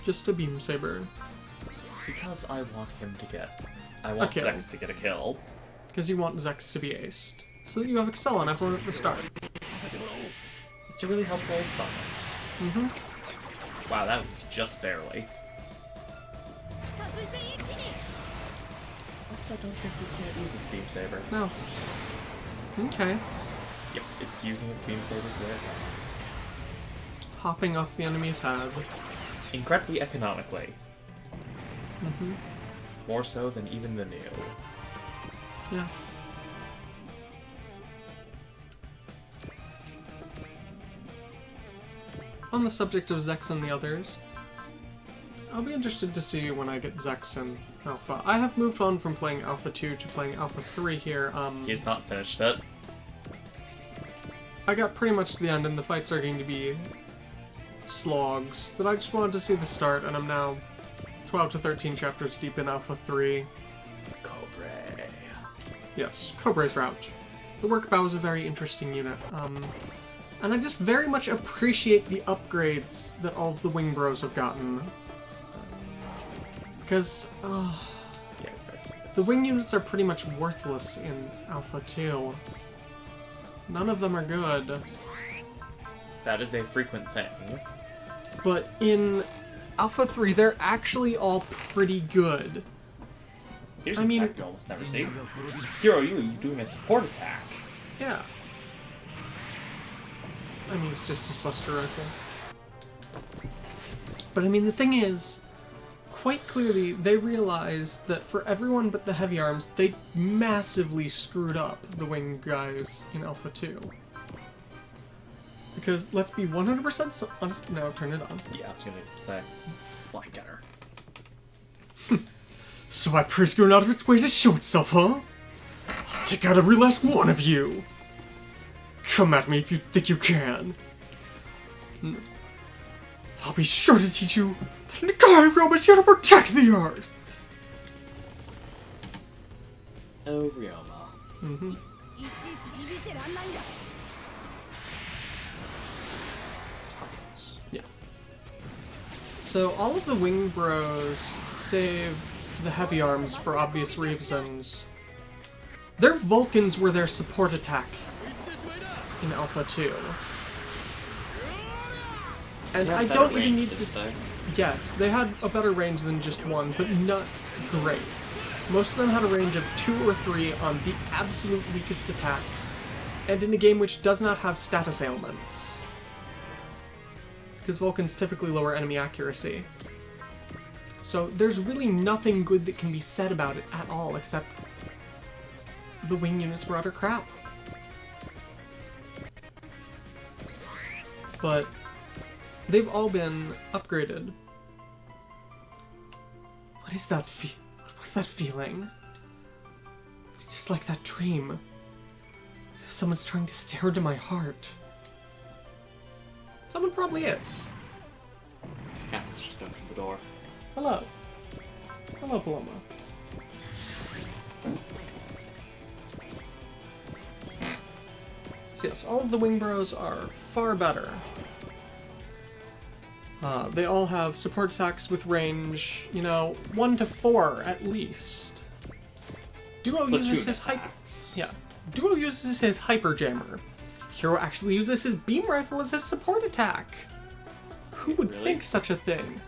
Just a beam saber. Because I want him to get... I want kill. Zex to get a kill. Because you want Zex to be aced. So that you have Excel on everyone at the start. It's a really helpful ace bonus. Mm-hmm. Wow, that was just barely. Also, I don't think we've seen it use its beam saber. No. Okay. Yep, it's using its beam saber the way it was. Hopping off the enemy's head. Incredibly economically. Mm-hmm. More so than even the new. Yeah. On the subject of Zex and the others, I'll be interested to see when I get Zex in Alpha. I have moved on from playing Alpha 2 to playing Alpha 3 here. He's not finished it. I got pretty much to the end and the fights are going to be slogs that I just wanted to see the start, and I'm now 12 to 13 chapters deep in Alpha 3. Cobra. Yes, Cobra's route. The Workbow is a very interesting unit, and I just very much appreciate the upgrades that all of the Wing Bros have gotten. Because, Yeah, the Wing units are pretty much worthless in Alpha 2. None of them are good. that is a frequent thing. But in Alpha 3, they're actually all pretty good. Here's I an mean- attack you almost never see. Hero, you doing a support attack. Yeah. I mean, it's just his Buster Rifle. But I mean, the thing is, quite clearly, they realized that for everyone but the Heavy Arms, they massively screwed up the Wing guys in Alpha 2. Because, let's be 100% honest, now turn it on. Yeah, I was gonna say, Splat Getter. So Viper's going out of its way to show itself, huh? I'll take out every last one of you! Come at me if you think you can. I'll be sure to teach you that the Gaia realm is here to protect the Earth! Oh, Ryoma. Mm-hmm. Hawkins. Yeah. So all of the Wing Bros, save the Heavy Arms for obvious reasons, their Vulcans were their support attack in Alpha 2. And I don't even need to say. Yes, they had a better range than just one, but not great. Most of them had a range of 2 or 3 on the absolute weakest attack, and in a game which does not have status ailments. Because Vulcans typically lower enemy accuracy. So there's really nothing good that can be said about it at all, except the wing units were utter crap. But they've all been upgraded. What is that what was that feeling? It's just like that dream. As if someone's trying to stare into my heart. Someone probably is. Yeah, let's just open the door. Hello. Hello, Paloma. So yes, all of the Wing Bros are far better. They all have support attacks with range, 1 to 4 at least. Duo uses his Duo uses his Hyper Jammer. Hero actually uses his Beam Rifle as his support attack. Who would Really? think such a thing?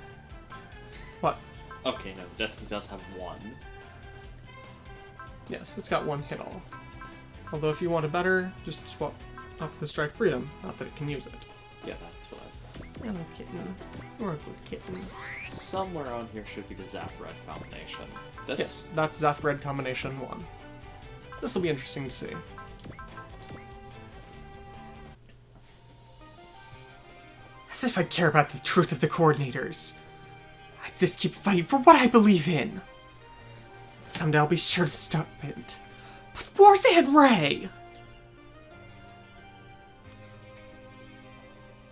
What? Okay, no, Destiny does have one. Yes, it's got one hit all. Although if you want a better, just swap up the Strike Freedom. Not that it can use it. Yeah, that's what I Hello, kitten. You're a good kitten. Somewhere on here should be the Zap Red combination. This? Yes, that's Zap Red Combination 1. This will be interesting to see. As if I'd care about the truth of the coordinators. I just keep fighting for what I believe in. Someday I'll be sure to stop it. With Warzan Ray!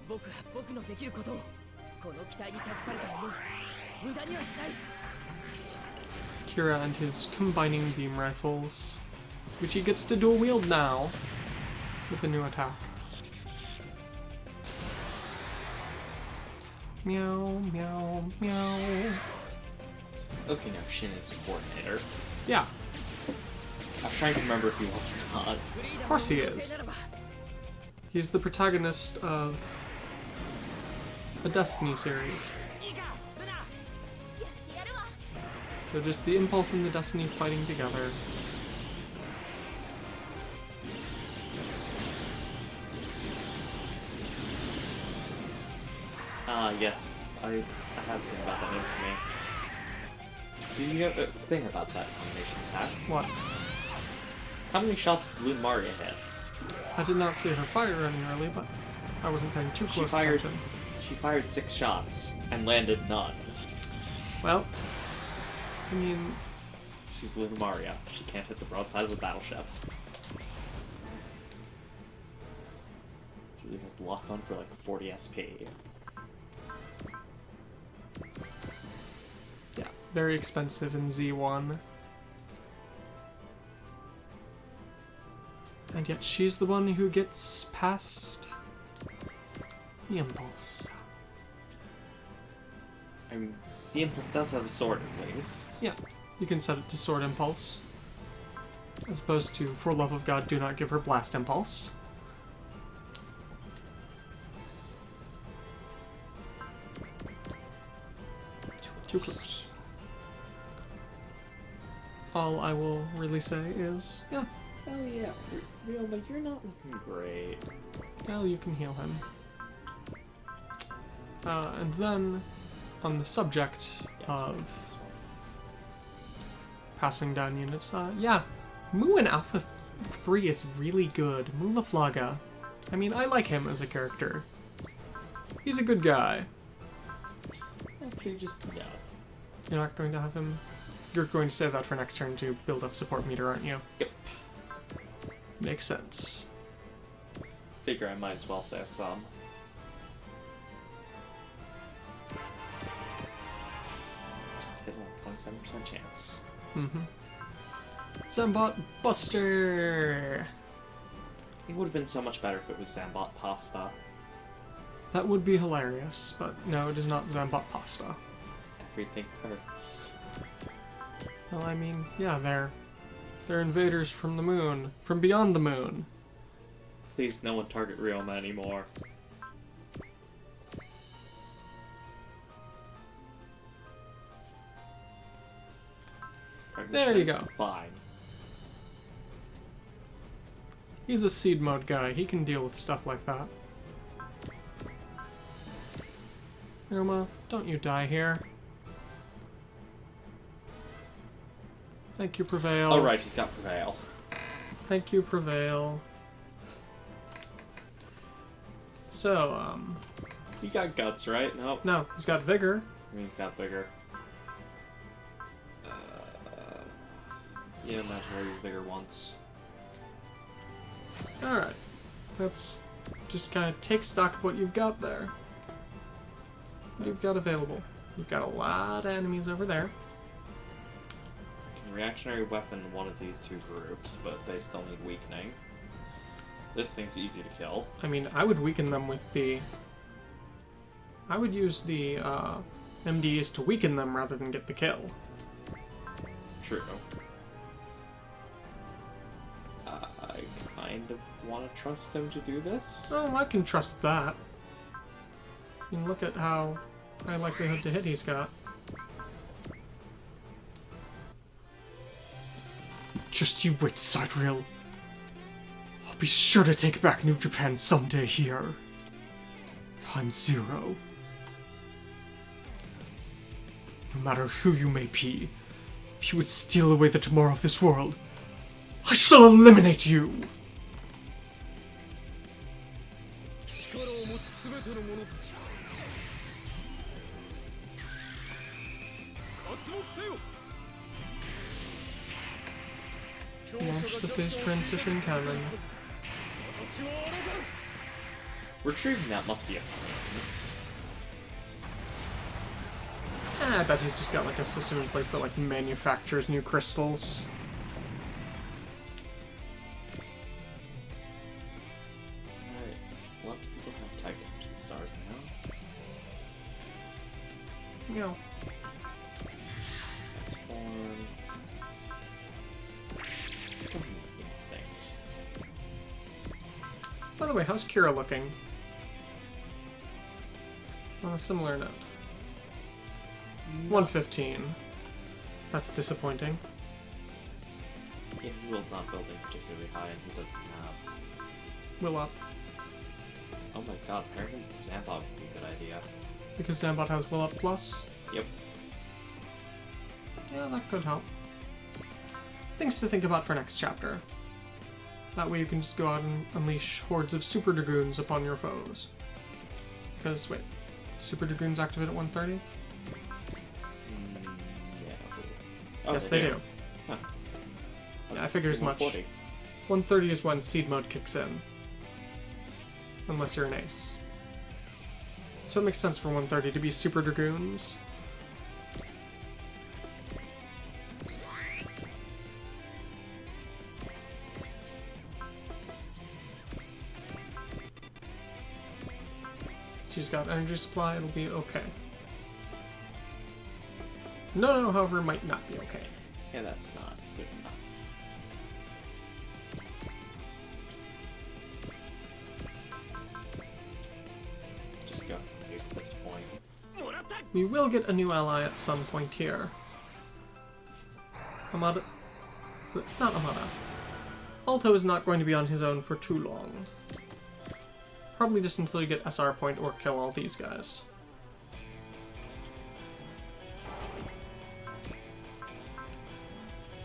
僕は僕のできることをこの機体に託された思い無駄にはしない Kira and his combining beam rifles, which he gets to dual wield now with a new attack. Meow, meow, meow. Okay, now Shin is the coordinator. Yeah, I'm trying to remember if he was or not. of course he is. He's the protagonist of a Destiny series. So just the Impulse and the Destiny fighting together. Yes, I had seen about that infamy. Do you know a thing about that combination attack? What? How many shots did Lumaria hit? I did not see her fire any early, but I wasn't paying too She close fired. attention. She fired 6 shots and landed none. Well, I mean, She's Lumaria. She can't hit the broadside of a battleship. She has lock on for like 40 SP. yeah, very expensive in Z1. And yet she's the one who gets past the Impulse. I mean, the Impulse does have a sword at least. Yeah, you can set it to Sword Impulse. As opposed to, for love of God, do not give her Blast Impulse. Too close. All I will really say is, yeah, Oh yeah, real, but you're not looking great. well, you can heal him. And then, on the subject Yeah, it's of fine. It's fine. passing down units, yeah, Mu in Alpha 3 is really good. Mu Laflaga. I mean, I like him as a character. He's a good guy. Actually, just no. You're not going to have him... You're going to save that for next turn to build up support meter, aren't you? Yep. Makes sense. Figure I might as well save some. Hit a 27% chance. Mm-hmm. Zambot Buster! It would have been so much better if it was Zambot Pasta. That would be hilarious, but no, it is not Zambot Pasta. Everything hurts. Well, I mean, yeah, they're invaders from the moon. From beyond the moon. Please, no one target Ryoma anymore. There you go. Fine. He's a seed mode guy. He can deal with stuff like that. Ryoma, don't you die here. Thank you, Prevail. Oh right, he's got Prevail. Thank you, Prevail. So, He got Guts, right? Nope. no, he's got Vigor. I mean, he's got Vigor. Yeah, not very Vigor once. Alright. Let's just kind of take stock of what you've got there. What you've got available. You've got a lot of enemies over there. Can reactionary weapon one of these two groups, but they still need weakening. This thing's easy to kill. I mean, I would weaken them with the... I would use the MDs to weaken them rather than get the kill. True. I kind of want to trust him to do this. Oh, I can trust that. I mean, look at how high likelihood to hit he's got. Just you wait, Sidereal. I'll be sure to take back New Japan someday here. I'm Zero. No matter who you may be, if you would steal away the tomorrow of this world, I shall eliminate you! 力を持つ全ての者たち活目せよ Launch the phase transition cannon. Retrieving that must be a pain. I bet he's just got like a system in place that like manufactures new crystals. Alright, lots of people have tag tension stars now. You know, Transform. Instinct. by the way, how's Kira looking? On a similar note. 115. That's disappointing. Yeah, his will's not building particularly high, and he doesn't have. Will up. Oh my god, apparently the Zambot would be a good idea. Because Zambot has Will Up Plus. Yep. Yeah, that could help. Things to think about for next chapter. That way you can just go out and unleash hordes of Super Dragoons upon your foes. Because, wait, Super Dragoons activate at 130? Yeah. Oh, Yes, they do. Huh. Yeah, I figure as much. 140. 130 is when Seed Mode kicks in. Unless you're an ace. So it makes sense for 130 to be Super Dragoons. She's got energy supply, it'll be okay. No, however, might not be okay. Yeah, that's not good enough. Just go at this point. We will get a new ally at some point here. Amada... Not Amada. Alto is not going to be on his own for too long. Probably just until you get SR point or kill all these guys.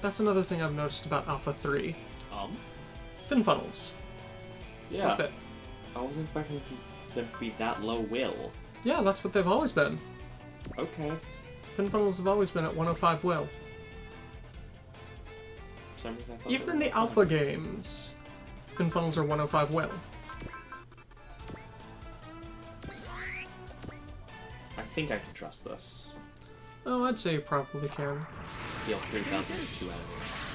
That's another thing I've noticed about Alpha 3. Fin funnels. Yeah. A bit. I wasn't expecting them to be that low will. Yeah, that's what they've always been. Okay. Fin funnels have always been at 105 will. For some reason I thought Even they in were the alpha games, fin funnels are 105 will. I think I can trust this. Oh, I'd say you probably can. Deal 3,000 to 2 enemies.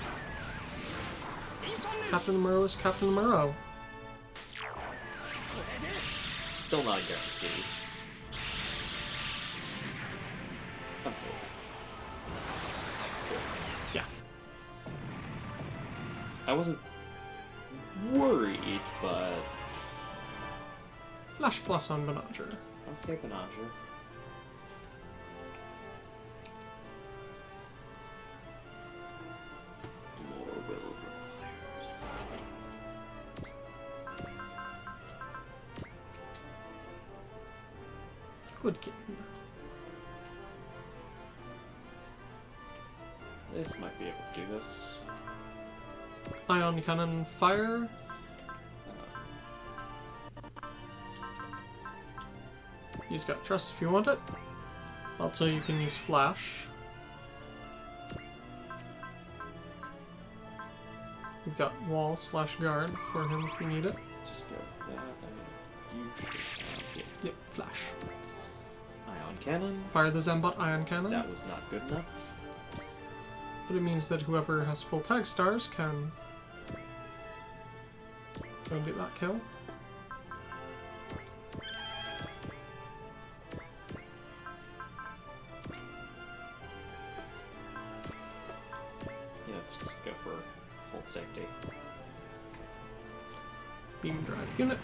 Captain Muro is Captain Muro. Still not a guarantee. Oh. Yeah. I wasn't worried, but Flash Plus on Benager. okay, Benager. More will Good kid. This might be able to do this. Ion Cannon Fire. He's got Trust if you want it. Also, you can use Flash. You've got Wall / Guard for him if you need it. Let's just go with that. I mean, you should have it. Yep, Flash. Ion Cannon. Fire the Zambot Ion Cannon. That was not good enough. But it means that whoever has full tag stars can go and get that kill. Yeah, let's just go for full safety. Beam Drive Unit.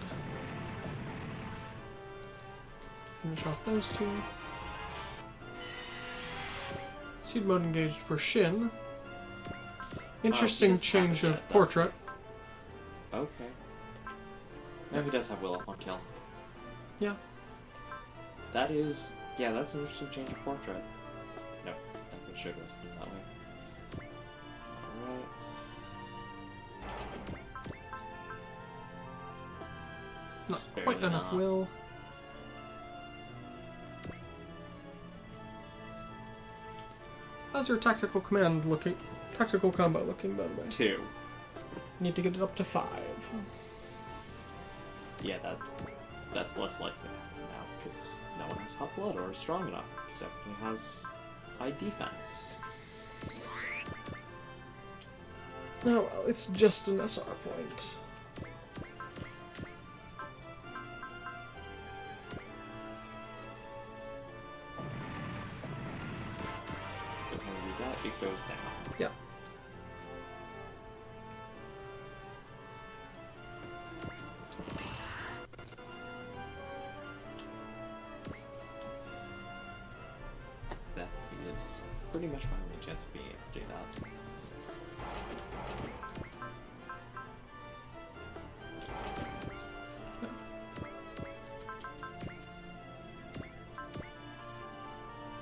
Finish off those two. Seed mode engaged for Shin. Interesting doesn't change have it of yet, portrait. Okay. No, he does have will up on kill. Yeah. That is... Yeah, that's an interesting change of portrait. No, I should have listed that way. Alright. Not Just quite barely enough not. will. How's your tactical command looking? Tactical combo looking, by the way. 2. Need to get it up to 5. Yeah, that's less likely now, because no one has hot blood or is strong enough, because everything has high defense. Oh well, it's just an SR point. So when we do that, it goes down. Yeah. That is pretty much my only chance of being able to do that.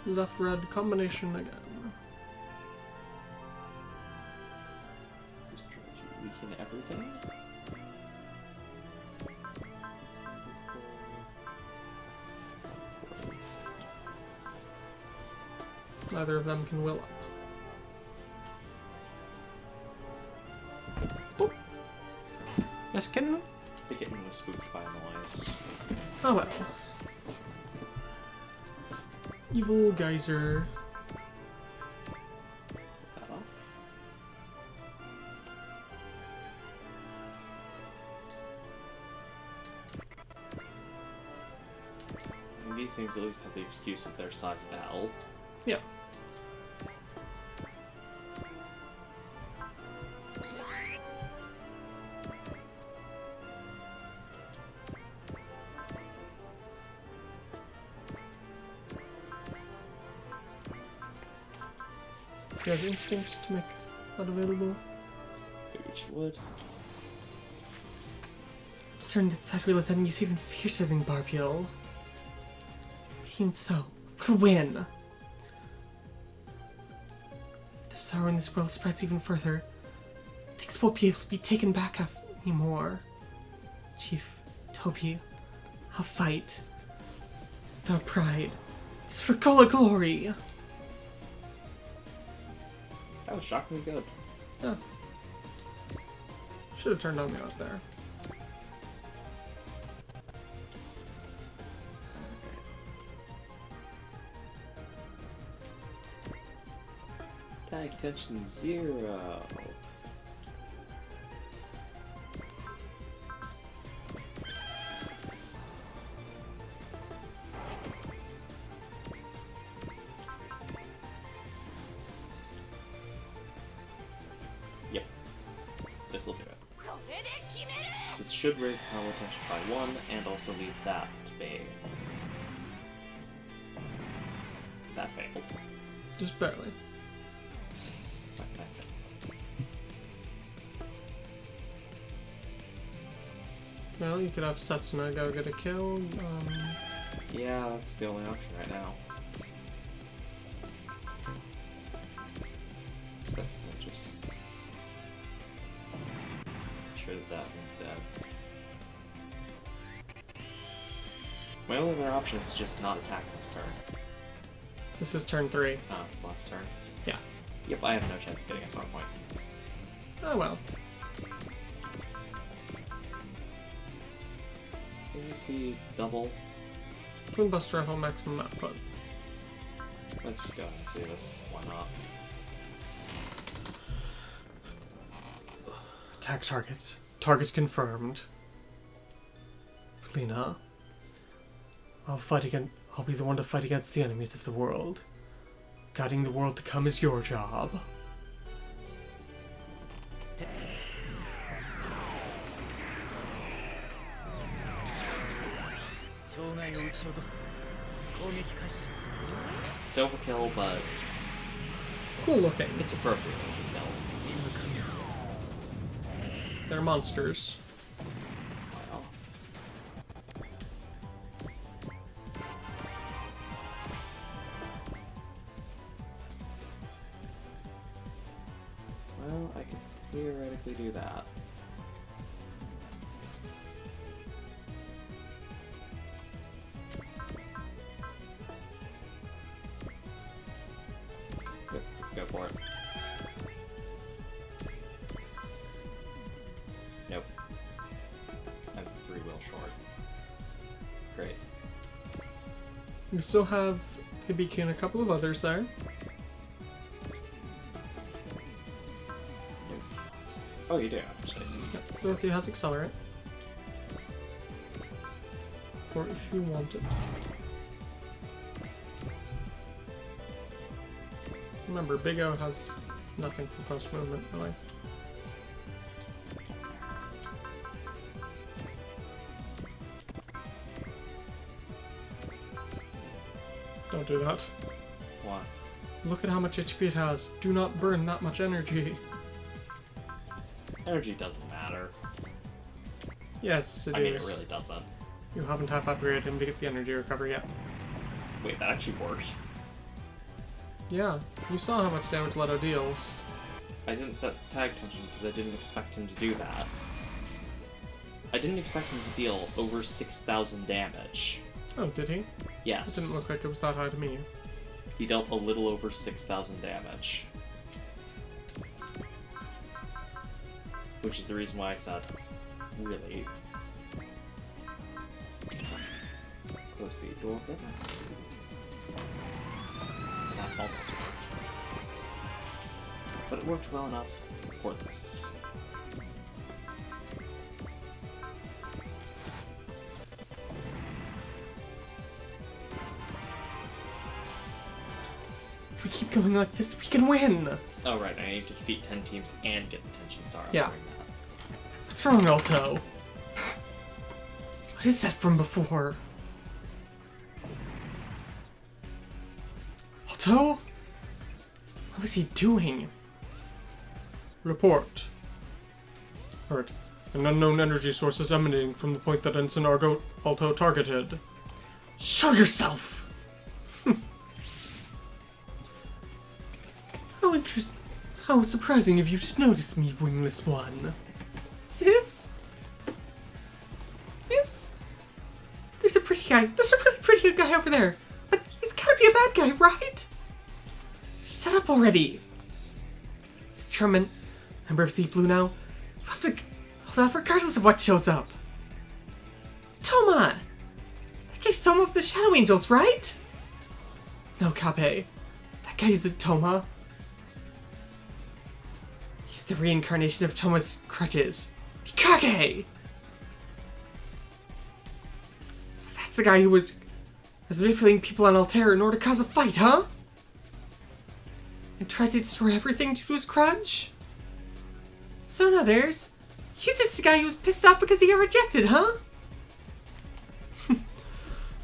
Left red combination again. Just try to weaken everything. Neither of them can will up. Boop. Yes, kitten? The kitten was spooked by a noise. Oh well. Evil geyser. That off. And these things at least have the excuse of their size L. Yeah. He has instinct to make that available. Figured she would. I'm certain that Cyril's enemy is even fiercer than Barbiel. Being so, we'll win. If the sorrow in this world spreads even further, things won't be able to be taken back anymore. Chief, Toby, I'll fight. With our pride. It's for Gala glory! That was shockingly good. Yeah. Should have turned on the out there. Tag tension 0. Yep. This'll do it. This should raise the power tension by 1 and also leave that to be. That failed. Just barely. That failed. Well, you could have Setsuna go get a kill. Yeah, that's the only option right now. That's just sure that one's dead. My only other option is just not attack this turn. This is turn 3. Oh, it's last turn. Yeah. Yep, I have no chance of getting a song point. Oh well. This is the double. Twin Buster Rifle maximum output. Let's go ahead and see this. Why not? Attack target. Target confirmed. Lena, I'll be the one to fight against the enemies of the world. Guiding the world to come is your job. 攻撃開始 It's overkill, but Cool looking. it's appropriate overkill. They're monsters. Well, well, I could theoretically do that. Good, let's go for it. Nope. I'm 3 wheel short. Great. You still have Hibiki and a couple of others there. Oh, you do, actually. Yep, Dorothy has Accelerate. Or if you want it. Remember, Big O has nothing for post movement, really. Don't do that. Why? Look at how much HP it has. Do not burn that much energy. Energy doesn't matter. Yes, it is. I mean, it really doesn't. You haven't half upgraded him to get the energy recovery yet. Wait, that actually worked. Yeah, you saw how much damage Leto deals. I didn't set tag tension because I didn't expect him to do that. I didn't expect him to deal over 6,000 damage. Oh, did he? Yes. It didn't look like it was that high to me. He dealt a little over 6,000 damage. Which is the reason why I said, really? Close the door there. That almost worked. But it worked well enough for this. If we keep going like this, we can win! Oh right, I need to defeat 10 teams and get the tension. Sorry, I'm Yeah. doing that. What's wrong, Alto? What is that from before? Alto? What was he doing? Report. Alright. An unknown energy source is emanating from the point that Ensign Alto targeted. Show yourself! How interesting. How surprising of you to notice me, wingless one. Yes? Yes? There's a pretty guy. There's a really pretty guy over there. But he's gotta be a bad guy, right? Shut up already. Chairman, member of Deep Blue now. You have to hold off regardless of what shows up. Toma! That guy's Toma of the Shadow Angels, right? No, Kabe. That guy isn't Toma. He's the reincarnation of Toma's crutches. Hikage! So that's the guy who was manipulating people on Altair in order to cause a fight, huh? And tried to destroy everything due to his crutch? So now he's just the guy who was pissed off because he got rejected, huh?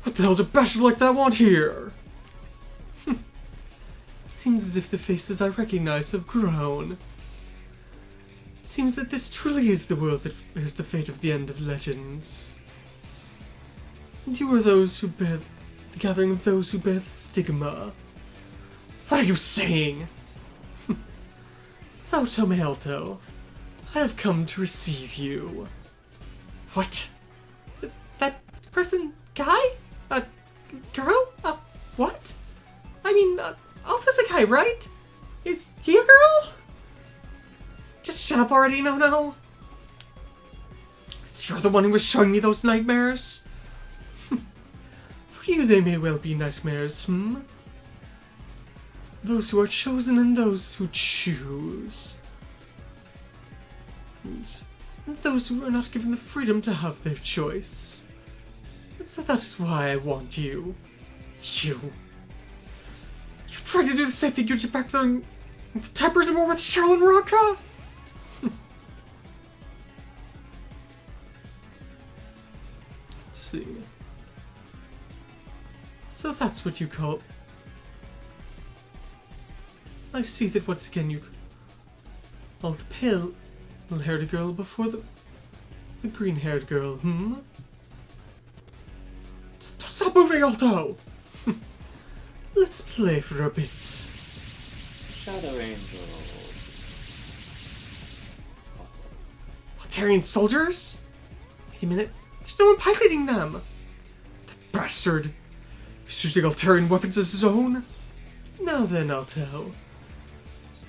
What the hell's a bastard like that want here? It seems as if the faces I recognize have grown. It seems that this truly is the world that bears the fate of the end of legends. And you are those who bear the gathering of those who bear the stigma. What are you saying? So, Tome Alto, I have come to receive you. What? That person? Guy? Girl? What? I mean, Alto's a guy, right? Is he a girl? Just shut up already, no. You're the one who was showing me those nightmares? For you, they may well be nightmares, Those who are chosen and those who choose. And those who are not given the freedom to have their choice. And so that is why I want you. You tried to do the same thing you did back then in the Tempers War with Sheryl and Ranka? Let's see. So that's what you call... I see that once again you... All the pale-haired girl before the green-haired girl, Stop moving, Alto! Let's play for a bit. Shadow Angels. Altarian soldiers? Wait a minute. There's no one piloting them! The bastard! He's using Altarian weapons as his own? Now then, Alto.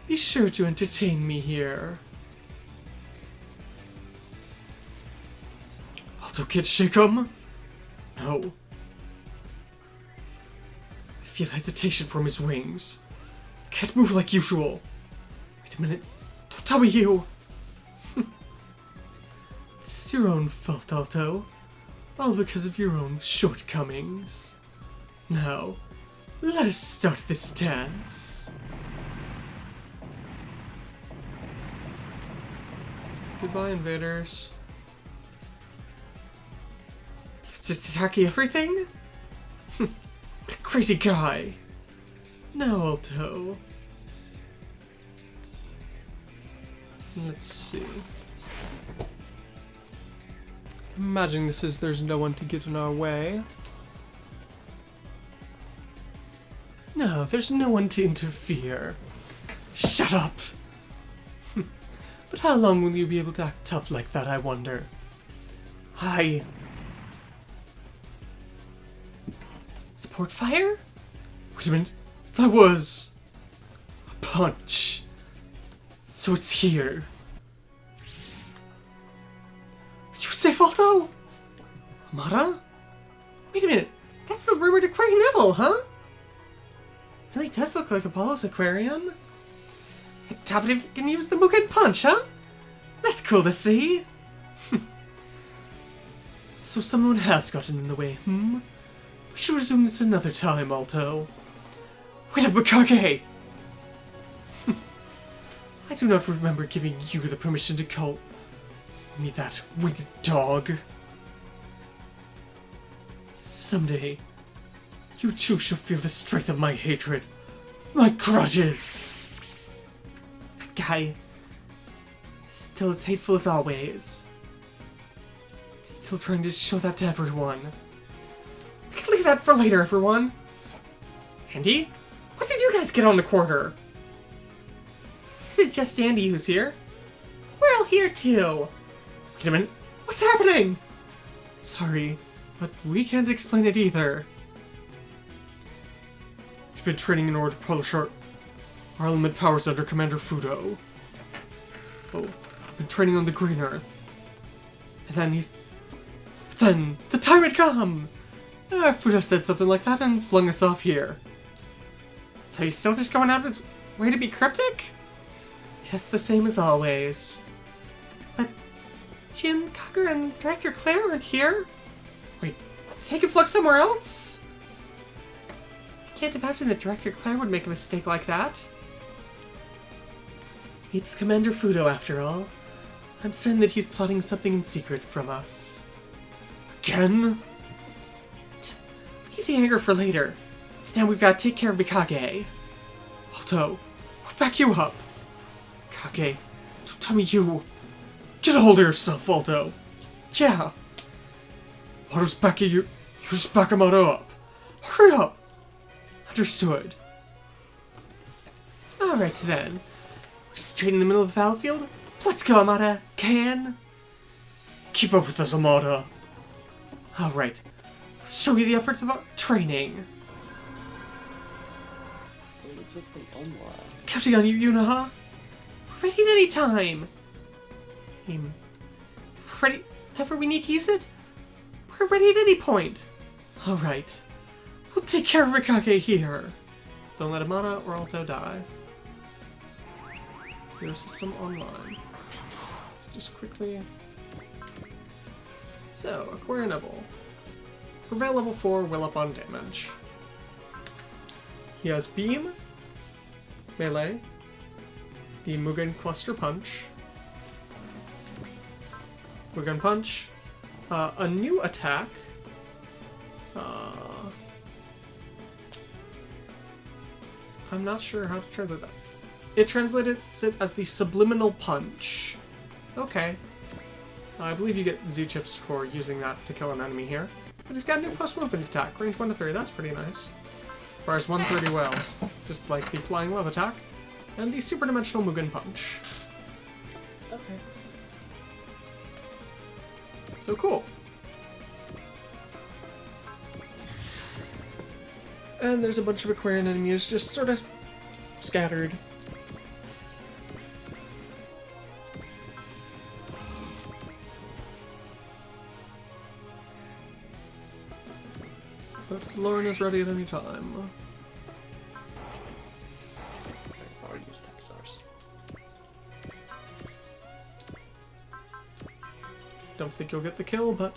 Be sure to entertain me here. Alto can't shake him? No. I feel hesitation from his wings. Can't move like usual. Wait a minute. Don't tell me you! This is your own fault, Alto. All because of your own shortcomings. Now, let us start this dance. Goodbye, invaders. He's just attacking everything? What a crazy guy. Now, Alto. Let's see. Imagine this is there's no one to get in our way. No, there's no one to interfere. Shut up! But how long will you be able to act tough like that, I wonder? Hi. Support fire? Wait a minute. That was... a punch. So it's here. Are you safe, Alto? Amara? Wait a minute. That's the rumored Aquarian Neville, huh? Really does look like Apollo's Aquarian. And top of it, can use the Mugen Punch, huh? That's cool to see. So someone has gotten in the way, We should resume this another time, Alto. Wait up, Mikage! I do not remember giving you the permission to call me that winged dog. Someday, you too shall feel the strength of my hatred, my grudges. That guy, still as hateful as always. Still trying to show that to everyone. We can leave that for later, everyone. Andy, what did you guys get on the quarter? Is it just Andy who's here? We're all here too. Wait a minute, what's happening? Sorry, but we can't explain it either. He's been training in order to polish our element powers under Commander Fudo. Oh, been training on the Green Earth. And then the time had come! Fudo said something like that and flung us off here. So he's still just going out of his way to be cryptic? Just the same as always. But Jin, Kagura, and Director Claire aren't here? Wait, they could flux somewhere else? I can't imagine that Director Claire would make a mistake like that. It's Commander Fudo, after all. I'm certain that he's plotting something in secret from us. Again? Leave the anger for later. Now we've got to take care of Mikage. Alto, we'll back you up. Mikage, don't tell me you... Get a hold of yourself, Alto. Yeah. Alto's backing you. You just back Amado up. Hurry up. Understood. Alright then. We're straight in the middle of the battlefield. Let's go, Amada. Can. Keep up with us, Amada. Alright. Let's show you the efforts of our training. System unlocked. Counting on you, Yunaha. We're ready at any time. Ready whenever we need to use it? We're ready at any point. Alright. We'll take care of Mikage here. Don't let Amada or Alto die. Your system online. So just quickly. So, Aquarian Neville. Prevail level 4, will up on damage. He has Beam, Melee, the Mugen Cluster Punch, Mugen Punch, a new attack, I'm not sure how to translate that. It translated it as the subliminal punch. Okay. I believe you get Z-chips for using that to kill an enemy here. But he's got a new post-movement attack, range 1 to 3, that's pretty nice. Fires 130 well, just like the flying love attack. And the super dimensional Mugen punch. Okay. So cool. And there's a bunch of Aquarian enemies just sort of scattered. But Lauren is ready at any time. I've already used Texars. Don't think you'll get the kill, but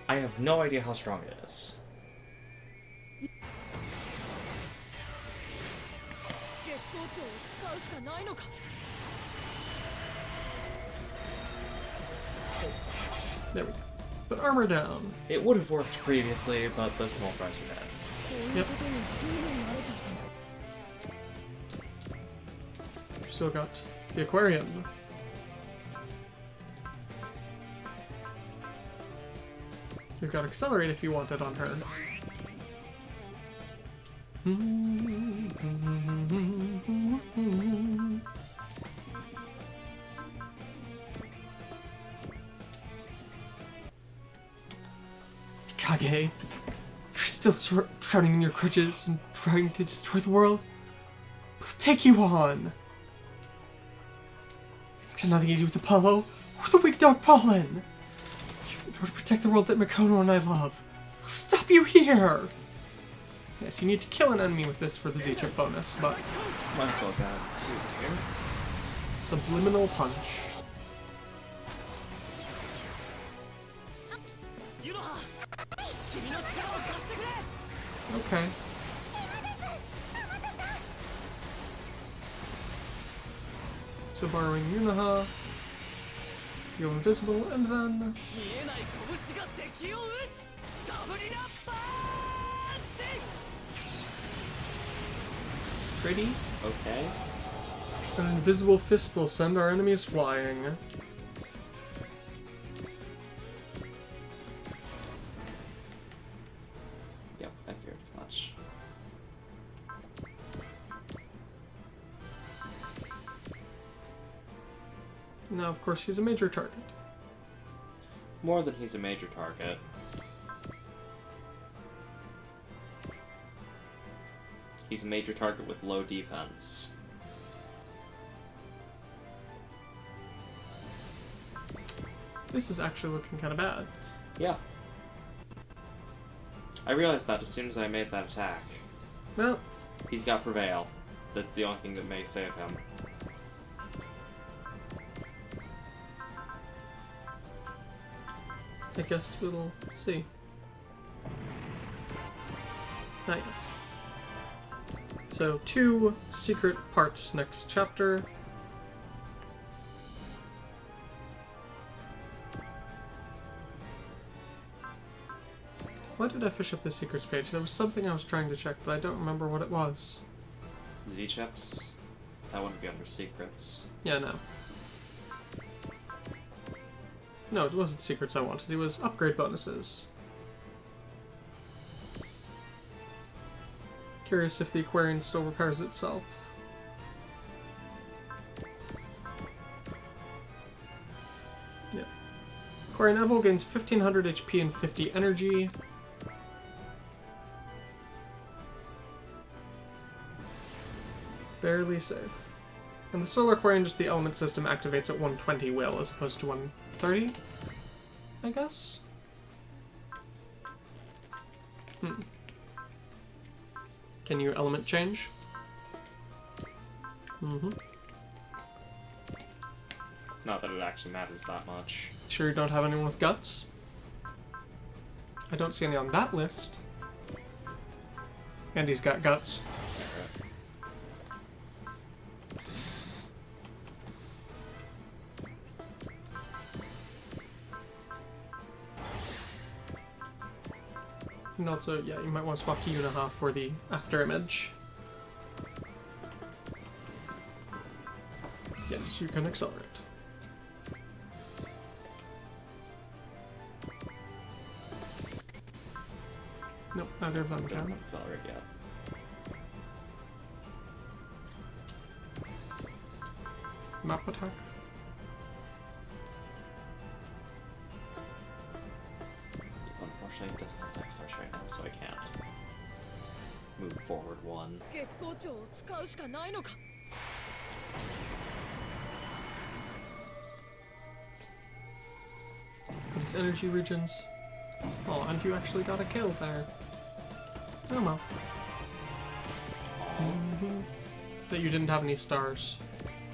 I have no idea how strong it is. 月光町を使うしかないのか。 there we go. But armor down. It would have worked previously, but the small fries are dead. こういうことに随分慣れちゃった。 We've still got the Aquarian. You've got Accelerate if you want it on her. Kage, you're still drowning in your crutches and trying to destroy the world? We'll take you on! There's nothing to do with Apollo or the weak dog Pollen! In order to protect the world that Mikono and I love, we'll stop you here! Yes, you need to kill an enemy with this for the Z-chip bonus, but Might as well get suit here. subliminal punch. ユノハ、君の力を貸してくれ。 Okay. So borrowing Yunaha, to go invisible, and then 見えない拳が敵を撃つ。サブリラパンチ。 Pretty. Okay. An invisible fist will send our enemies flying. Yep, I feared as much. Now, of course, he's a major target. More than he's a major target. He's a major target with low defense. This is actually looking kind of bad. Yeah. I realized that as soon as I made that attack. Well, He's got Prevail. That's the only thing that may save him. I guess we'll see. Ah, yes. So, 2 secret parts next chapter. Why did I fish up the secrets page? There was something I was trying to check, but I don't remember what it was. Z-chips? That wouldn't be under secrets. Yeah, no. No, it wasn't secrets I wanted. It was upgrade bonuses. Curious if the Aquarian still repairs itself. Yeah. Aquarian Evil gains 1500 HP and 50 energy. Barely safe. And the Solar Aquarian, just the element system, activates at 120 will as opposed to 130, I guess? Can you element change? Not that it actually matters that much. Sure you don't have anyone with guts? I don't see any on that list. And he's got guts. And also, yeah, you might want to swap to Yunaha for the after image. you can accelerate. Nope, neither of them Don't can. accelerate yet. Map attack. Unfortunately, it doesn't have next source right now, so I can't move forward one. 月光町を使うしかないのか。 These energy regions. Oh, and you actually got a kill there. Oh well. That you didn't have any stars.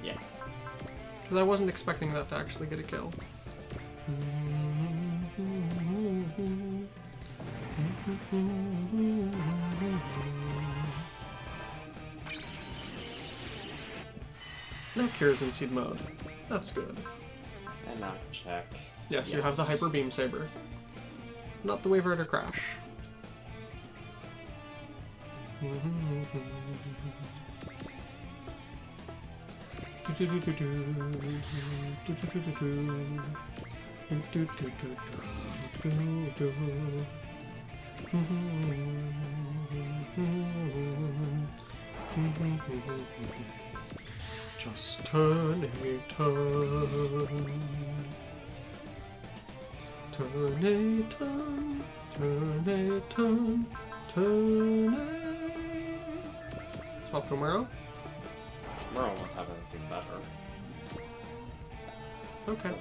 Yeah. Because I wasn't expecting that to actually get a kill. No cures in seed mode. That's good. And now I can check. Yes, you have the Hyper Beam Saber. Not the Wave Rider Crash. Just turn a turn. Turn a turn. Turn a turn. Turn a... Swap to Muro? Merle won't have anything better. Okay.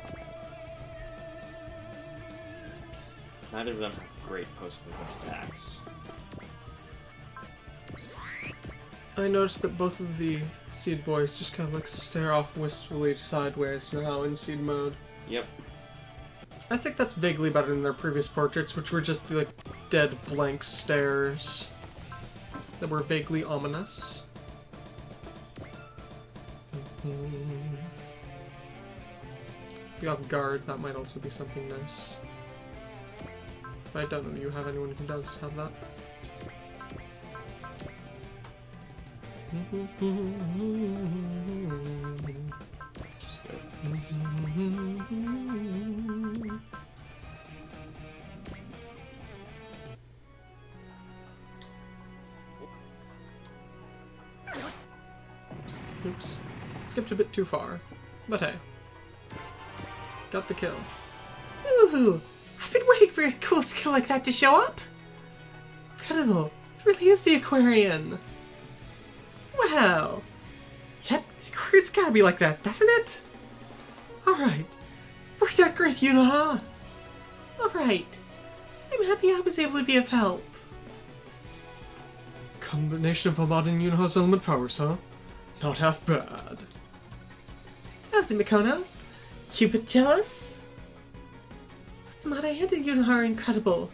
Neither of them have great post-movement attacks. I noticed that both of the Seed Boys just kind of like stare off wistfully sideways now in Seed mode. Yep. I think that's vaguely better than their previous portraits, which were just like dead blank stares that were vaguely ominous. Be off guard, that might also be something nice. I don't know that you have anyone who does have that. Just go with this. Oops. Skipped a bit too far. But hey. Got the kill. Ooh, I've been waiting for a cool skill like that to show up. Incredible. It really is the Aquarian. Wow. Yep, the Aquarian's gotta be like that, doesn't it? Alright. Worked out great, you know, huh? Alright. I'm happy I was able to be of help. Combination of Hamada and Yunoha's element powers, huh? Not half bad. How's it, Mikono? You bit jealous? With the Mada and the Yunoha are incredible.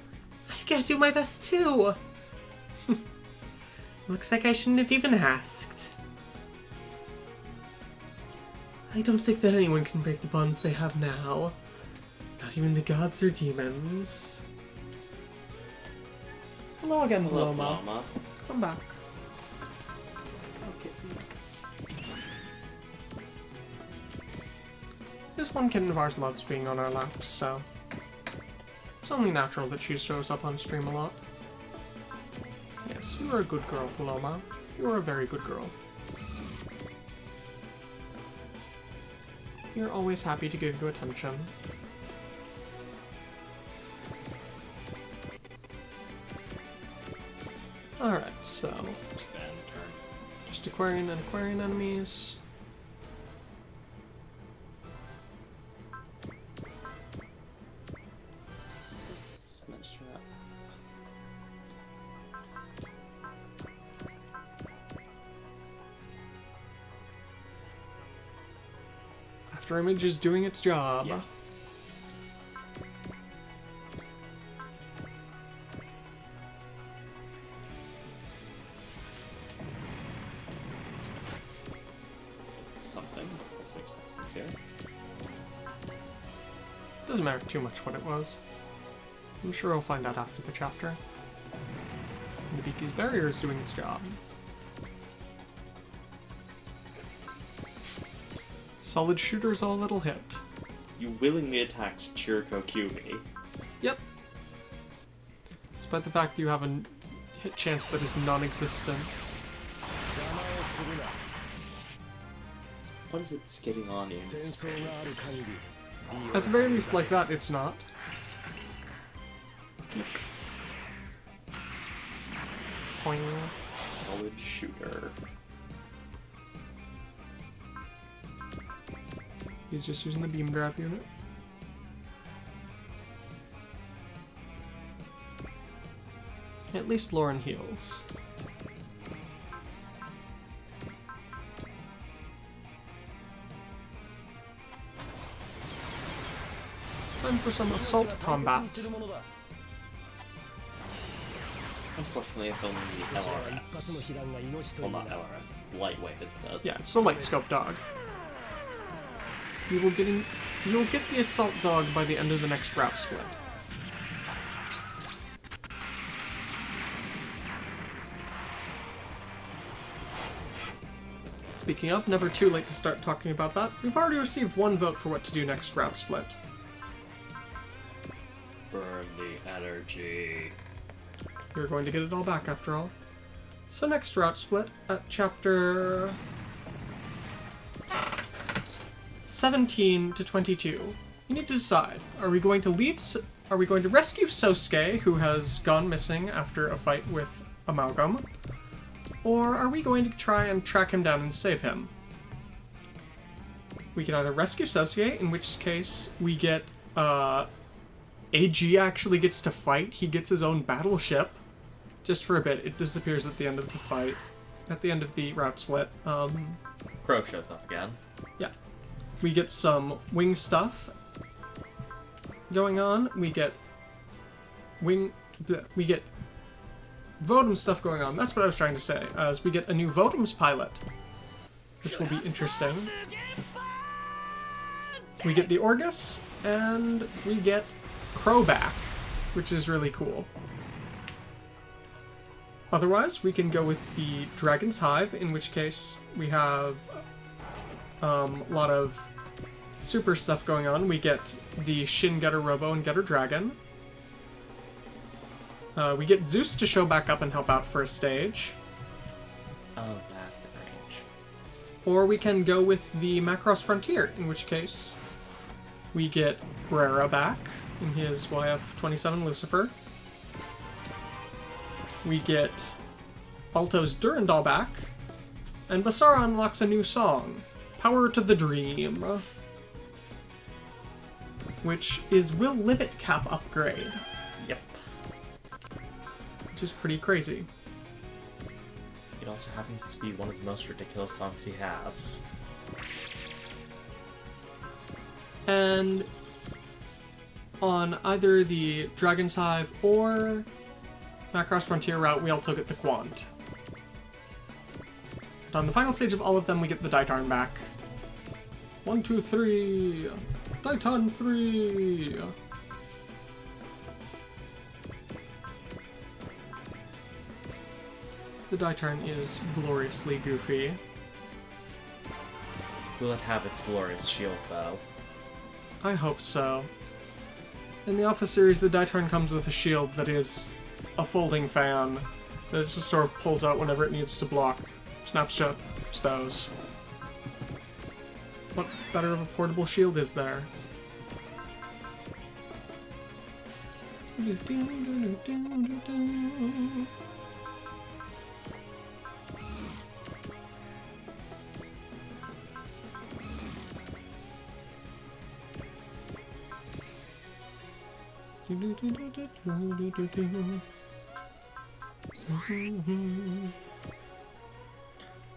I've got to do my best too. Looks like I shouldn't have even asked. I don't think that anyone can break the bonds they have now. Not even the gods or demons. Hello again, Hello, Loma. Mama. Come back. This one kitten of ours loves being on our laps, so it's only natural that she shows up on stream a lot. Yes, you are a good girl, Paloma. You are a very good girl. You're always happy to give you attention. Alright, so Spend turn. just Aquarian and Aquarian enemies. Smudge trap. After Image is doing its job. Yeah. Something. Okay. Doesn't matter too much what it was. I'm sure we'll find out after the chapter. Hibiki's barrier is doing its job. Solid shooter's all it'll hit. You willingly attacked Chiriko QV. Yep. Despite the fact that you have a hit chance that is non-existent. What is it skidding on in space? At the very least, like that, it's not. Poing. Solid shooter. He's just using the beam drive unit. At least Lauren heals. Time for some assault combat. Unfortunately, it's only the LRS. Well, not LRS, it's lightweight, isn't it? Yeah, it's the light scope dog. You will get the assault dog by the end of the next route split. Speaking of, never too late to start talking about that. We've already received one vote for what to do next route split. Burn the energy. You're going to get it all back after all. So next route split at chapter 17 to 22. You need to decide. Are we going to rescue Sosuke, who has gone missing after a fight with Amalgam? Or are we going to try and track him down and save him? We can either rescue Sosuke, in which case we get, AG actually gets to fight. He gets his own battleship. Just for a bit. It disappears at the end of the fight. At the end of the route split. Crow shows up again. Yeah. We get some wing stuff going on. We get Vodum stuff going on. That's what I was trying to say. As we get a new Vodum's pilot, which will be interesting. We get the Orgus, and we get Crow back, which is really cool. Otherwise, we can go with the Dragon's Hive, in which case we have a lot of super stuff going on. We get the Shin Getter Robo and Getter Dragon. We get Zeus to show back up and help out for a stage. Oh, that's in range. Or we can go with the Macross Frontier, in which case we get Brera back in his YF-27 Lucifer. We get Alto's Durandal back, and Basara unlocks a new song, Power to the Dream, which is Will Limit Cap upgrade. Yep. Which is pretty crazy. It also happens to be one of the most ridiculous songs he has. And on either the Dragon's Hive or Macross Frontier route, we also get the Quant. And on the final stage of all of them, we get the Ditarn back. 1, 2, 3! Ditarn 3! The Ditarn is gloriously goofy. Will it have its glorious shield, though? I hope so. In the Alpha series, the Ditarn comes with a shield that is a folding fan that it just sort of pulls out whenever it needs to block. Snaps shut, stows. What better of a portable shield is there?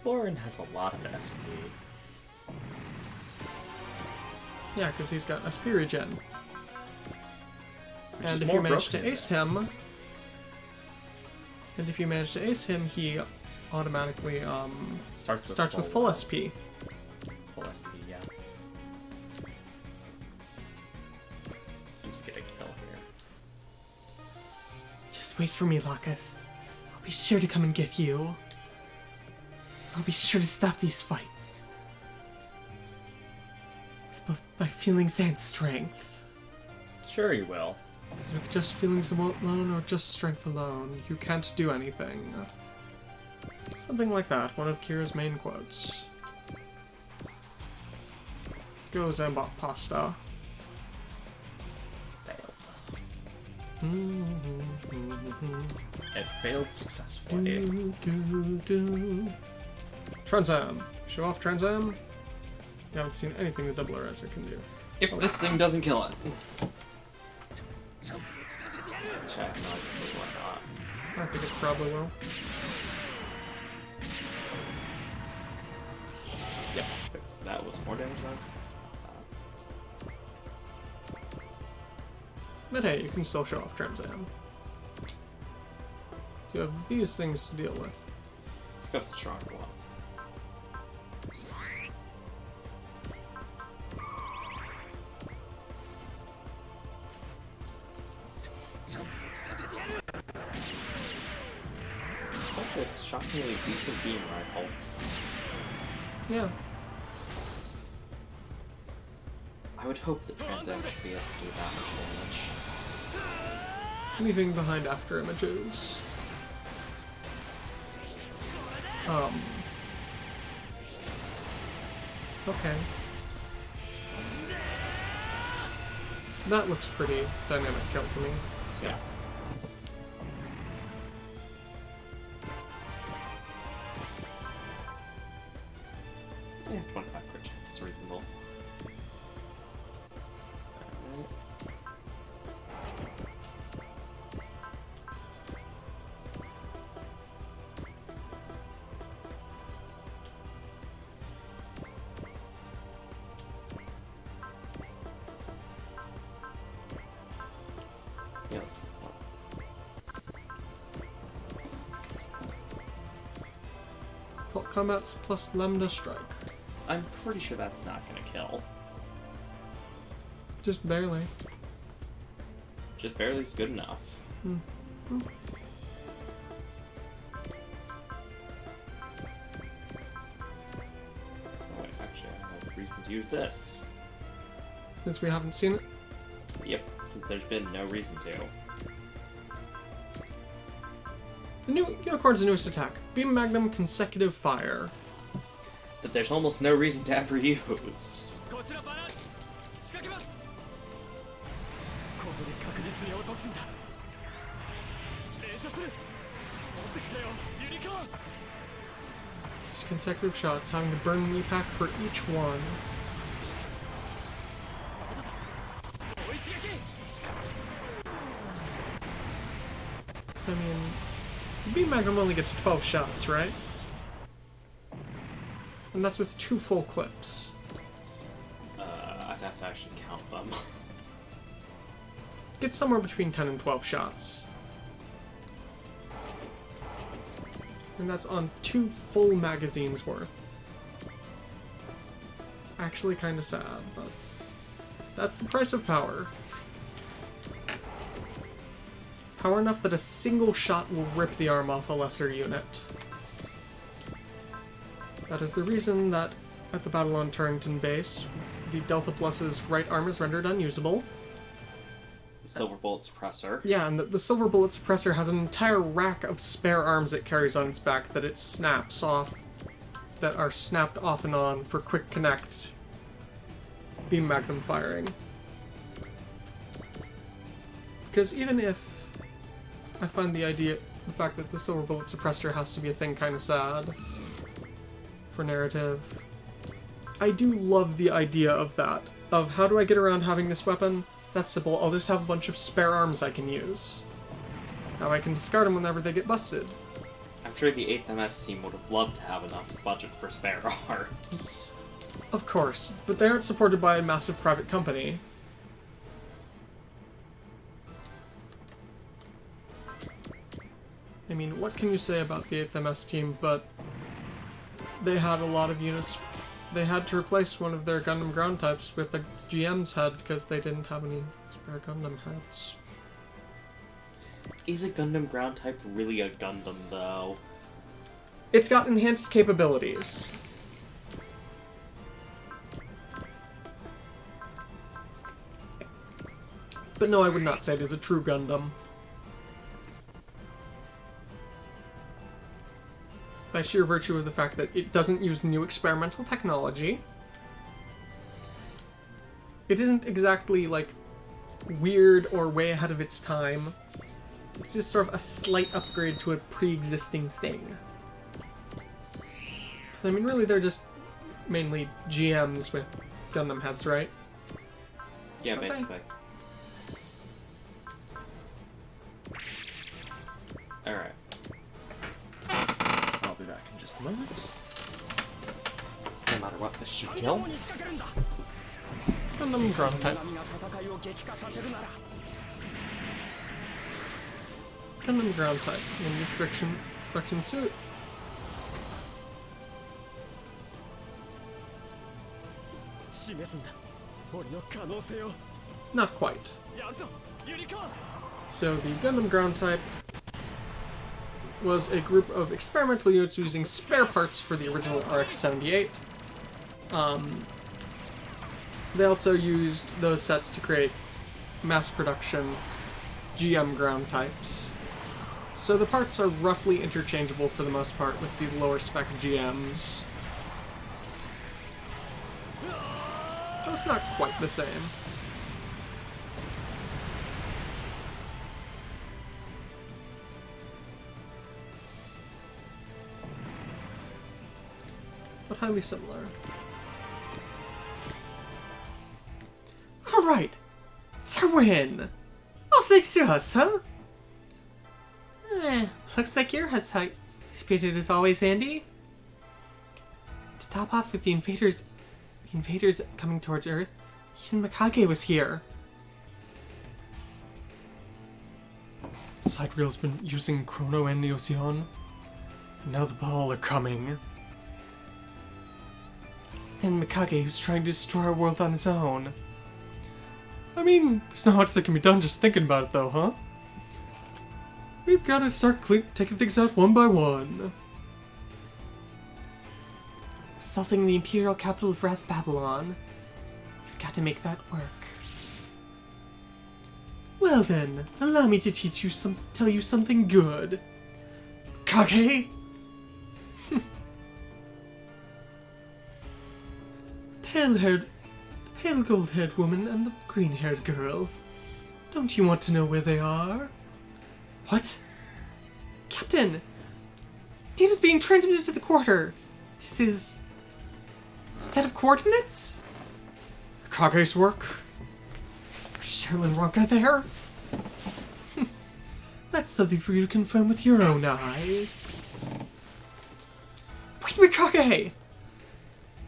Lauren has a lot of SP. Yeah, because he's got SP regen. Which is And if more you manage broken to ace than him, this. he automatically starts with full SP. Full SP, yeah. Just get a kill here. Just wait for me, Lacus. I'll be sure to come and get you. I'll be sure to stop these fights. both my feelings and strength. Sure you will. Because with just feelings alone or just strength alone, you can't do anything. Something like that, one of Kira's main quotes. Go Zambot Pasta. Failed. It failed successfully. Transam. Show off Transam. You haven't seen anything the Double Eraser can do. If this thing doesn't kill it. Check, not why not. I think it probably will. Yep, that was more damage than I was. But hey, you can still show off Transam. So you have these things to deal with. Let's go with the stronger one. It's actually a shockingly decent beam rifle. Yeah. I would hope that Transam should be able to do that much damage. Leaving behind after images. Okay. That looks pretty dynamic kill to me. Yeah. Yeah, 25 crit chance is reasonable. Alright. Yeah, that's fun. Assault combats plus Lambda Strike. I'm pretty sure that's not gonna kill. Just barely. Just barely is good enough. Hmm. Oh wait, actually, I have a reason to use this. Since we haven't seen it. Yep, since there's been no reason to. The new Unicorn's newest attack. Beam Magnum Consecutive Fire. That there's almost no reason to ever use. こちらバラ仕掛けますここで確実に落とすんだ連射する持ってくれよユニコーン Just consecutive shots, having to burn an E-Pack for each one. 追い刺激 So, I mean, Beam Magnum only gets 12 shots, right? And that's with 2 full clips. I'd have to actually count them. Gets somewhere between 10 and 12 shots. And that's on 2 full magazines worth. It's actually kind of sad, but that's the price of power. Power enough that a single shot will rip the arm off a lesser unit. That is the reason that at the Battle on Turrington base, the Delta Plus's right arm is rendered unusable. Silver Bullet Suppressor. Yeah, and the Silver Bullet Suppressor has an entire rack of spare arms it carries on its back that it snaps off, that are snapped off and on for quick connect beam magnum firing. Because even if I find the fact that the Silver Bullet Suppressor has to be a thing kind of sad for narrative, I do love the idea of that. Of how do I get around having this weapon? That's simple, I'll just have a bunch of spare arms I can use. Now I can discard them whenever they get busted. I'm sure the 8th MS team would have loved to have enough budget for spare arms. Of course, but they aren't supported by a massive private company. I mean, what can you say about the 8th MS team, but they had a lot of units. They had to replace one of their Gundam ground types with a GM's head because they didn't have any spare Gundam heads. Is a Gundam ground type really a Gundam, though? It's got enhanced capabilities. But no, I would not say it is a true Gundam. By sheer virtue of the fact that it doesn't use new experimental technology. It isn't exactly, like, weird or way ahead of its time. It's just sort of a slight upgrade to a pre-existing thing. So, I mean, really, they're just mainly GMs with Gundam heads, right? Yeah, Okay. basically. Alright. I'll be back in just a moment. No matter what, this should kill. に仕掛けるんだ Gundam ground type. 波が戦いを激化させるなら Gundam ground type. And the friction suit. 示すんだ俺の可能性を Not quite. やるぞユニコーン So the Gundam ground type was a group of experimental units using spare parts for the original RX-78. They also used those sets to create mass production GM ground types. So the parts are roughly interchangeable for the most part with the lower spec GMs. Though it's not quite the same. But highly similar. Alright! It's our win! All thanks to us, huh? Looks like your head's tight. Spirited as always, Andy. To top off with the invaders coming towards Earth, even Mikage was here. Sidereel's been using Chrono and Zeon. Now the Ball are coming. Then Mikage, who's trying to destroy our world on his own. I mean, there's not much that can be done just thinking about it though, huh? We've gotta start taking things out one by one. Assaulting the imperial capital of Wrath, Babylon. We've got to make that work. Well then, allow me to tell you something good. Kage! Pale gold-haired woman and the green-haired girl. Don't you want to know where they are? What? Captain! Data's being transmitted to the quarter. This is... set of coordinates? Kage's work? Sheryl and Ranka there? That's something for you to confirm with your own eyes. Wait, Mikage!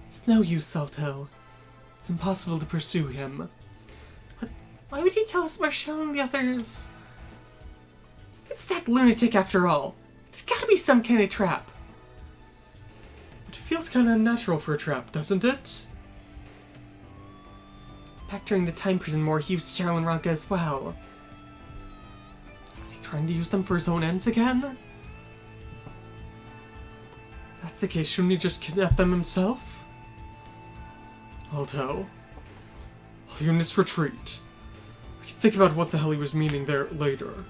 It's no use, Alto. It's impossible to pursue him. But why would he tell us where Sheryl and the others... It's that lunatic after all. It's gotta be some kind of trap. It feels kinda unnatural for a trap, doesn't it? Back during the time prison war, he used Sheryl and Ranka as well. Is he trying to use them for his own ends again? If that's the case, shouldn't he just kidnap them himself? Alto. All units retreat. We can think about what the hell he was meaning there later.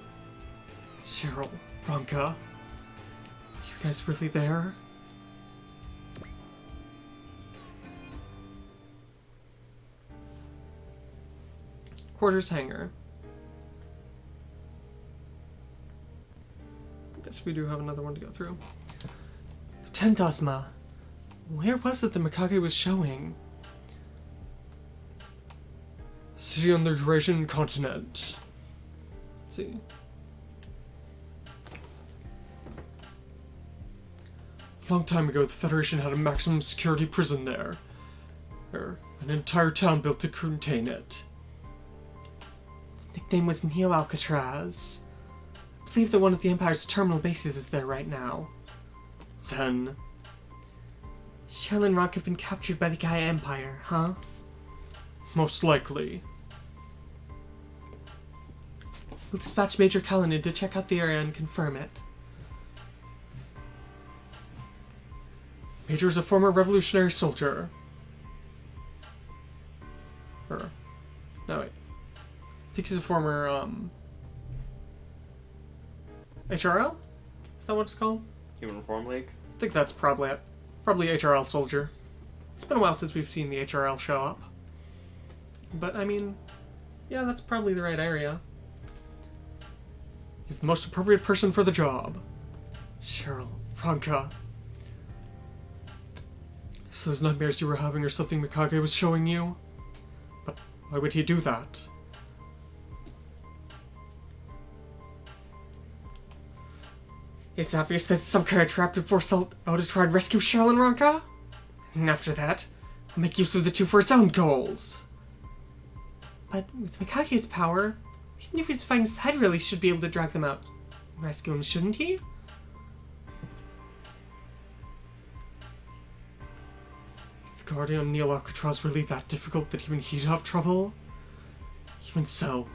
Sheryl, Ranka. You guys really there? Quarters hangar. Guess we do have another one to go through. Lieutenant Ozma. Where was it the Mikage was showing? City on the Eurasian continent. Let's see. A long time ago, the Federation had a maximum security prison there. An entire town built to contain it. Its nickname was Neo Alcatraz. I believe that one of the Empire's terminal bases is there right now. Then... Sheryl and Ranka have been captured by the Gaia Empire, huh? Most likely. We'll dispatch Major Kalinin to check out the area and confirm it. Major is a former revolutionary soldier. No, wait. think he's a former, HRL? Is that what it's called? Human Reform League? I think that's probably it. Probably HRL soldier. It's been a while since we've seen the HRL show up. But, I mean, yeah, that's probably the right area. He's the most appropriate person for the job. Sheryl, Ranka. So those nightmares you were having are something Mikage was showing you? But why would he do that? It's obvious that some kind of trapped and forced out to try and rescue Sheryl and Ranka. And after that, I'll make use of the two for his own goals. But with Mikage's power, even if he's fighting side really should be able to drag them out and rescue him, shouldn't he? Is the Guardian Neil Alcatraz really that difficult that even he'd have trouble? Even so,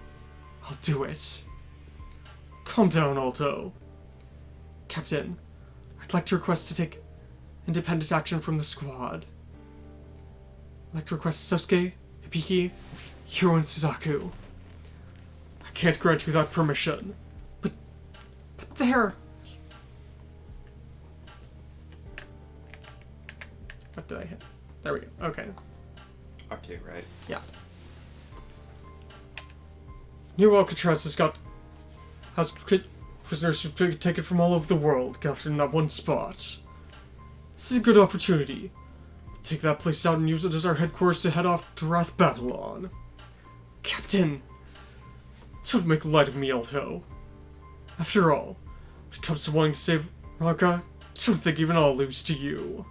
I'll do it. Calm down, Alto. Captain, I'd like to request to take independent action from the squad. I'd like to request Sosuke, Hibiki, Hiro, and Suzaku. I can't grant you that permission. But they're... What did I hit? There we go. Okay. R2, right? Yeah. New Alcatraz has prisoners who've been taken from all over the world, gathered in that one spot. This is a good opportunity. We'll take that place out and use it as our headquarters to head off to Wrath Babylon. Captain! Don't make light of me, Alto. After all, when it comes to wanting to save Ranka, I don't think even I'll lose to you.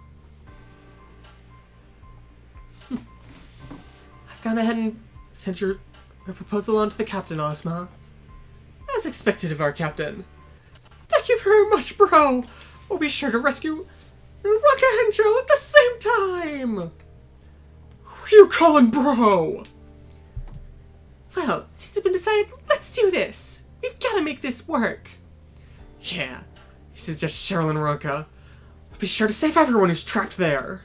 I've gone ahead and sent your proposal on to the captain, Ozma. As expected of our captain. Thank you very much, bro! We'll be sure to rescue Ranka and Sheryl at the same time! Who are you calling bro? Well, since it's been decided, let's do this! We've gotta make this work! Yeah, you suggest Sheryl and Ranka. We'll be sure to save everyone who's trapped there.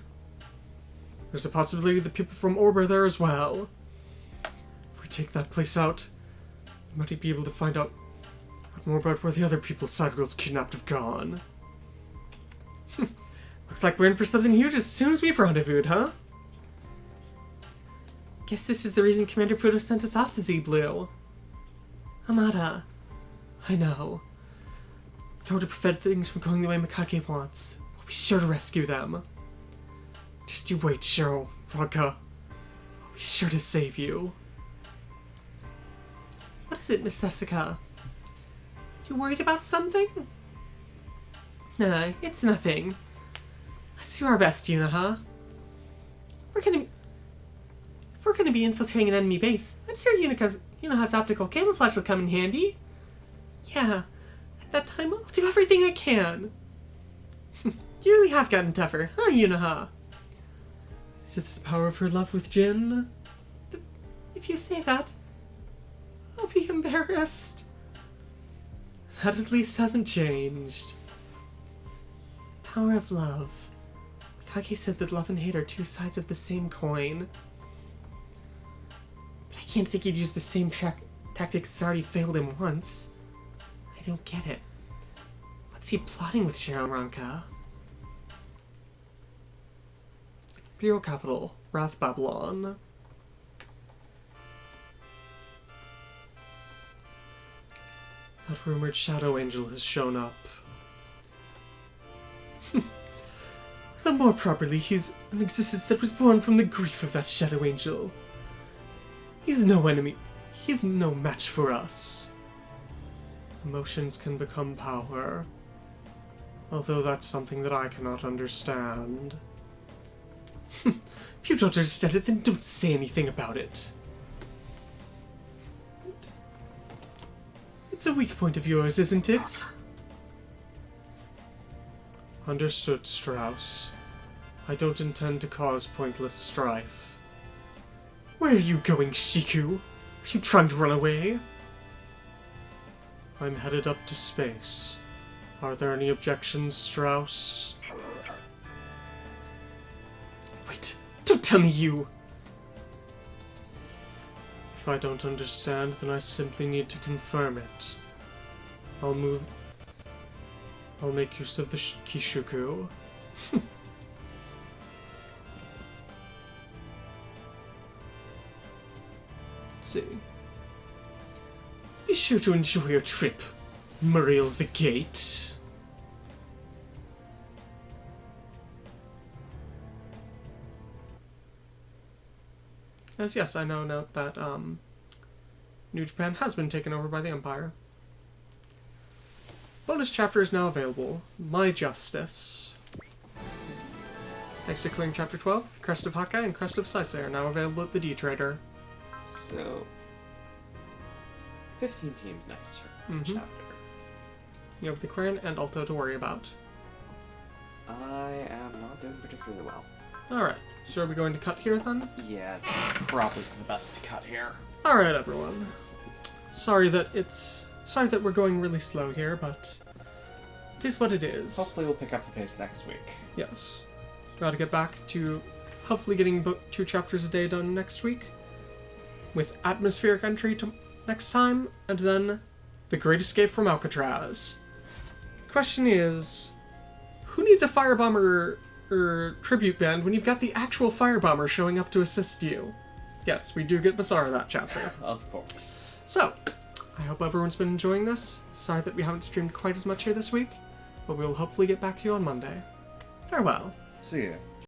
There's a possibility the people from Orb are there as well. If we take that place out, we might be able to find out more about where the other people Sidewheel's kidnapped have gone. Looks like we're in for something huge as soon as we've rendezvoused, huh? Guess this is the reason Commander Fudo sent us off the Z-Blue. Amada. I know. In order to prevent things from going the way Mikage wants, we'll be sure to rescue them. Just you wait, Sheryl, Ranka. I'll be sure to save you. What is it, Miss Sasuka? You worried about something? Nah, it's nothing. Let's do our best, Yunaha. If we're gonna be infiltrating an enemy base, I'm sure Yunaha's optical camouflage will come in handy. Yeah, at that time I'll do everything I can. You really have gotten tougher, huh, Yunaha? Is it the power of her love with Jin? If you say that, I'll be embarrassed. That at least hasn't changed. Power of love. Mikage said that love and hate are two sides of the same coin. But I can't think he'd use the same tactics that's already failed him once. I don't get it. What's he plotting with Sheryl and Ranka? Bureau Capital, Wrath Babylon. That rumored Shadow Angel has shown up. Though more properly, he's an existence that was born from the grief of that Shadow Angel. He's no enemy. He's no match for us. Emotions can become power. Although that's something that I cannot understand. If you don't understand it, then don't say anything about it. It's a weak point of yours, isn't it? Understood, Strauss. I don't intend to cause pointless strife. Where are you going, Shiku? Are you trying to run away? I'm headed up to space. Are there any objections, Strauss? Wait, don't tell me you... If If I don't understand, then I simply need to confirm it. I'll make use of the Kishuku. Let's see. Be sure to enjoy your trip, Muriel the Gate. As yes, I know now that New Japan has been taken over by the Empire. Bonus chapter is now available. My Justice. Thanks to clearing Chapter 12, the Crest of Hawkeye and Crest of Saisei are now available at the D-Trader. So, 15 teams next chapter. You have the Quern and Alto to worry about. I am not doing particularly well. Alright, so are we going to cut here then? Yeah, it's probably for the best to cut here. Alright, everyone. Sorry that we're going really slow here, but it is what it is. Hopefully we'll pick up the pace next week. Yes. Gotta get back to hopefully getting 2 chapters a day done next week, with Atmospheric Entry next time, and then The Great Escape from Alcatraz. The question is, who needs a Firebomber tribute band when you've got the actual Firebomber showing up to assist you? Yes, we do get Basara that chapter. Of course. So, I hope everyone's been enjoying this. Sorry that we haven't streamed quite as much here this week, but we will hopefully get back to you on Monday. Farewell. See ya.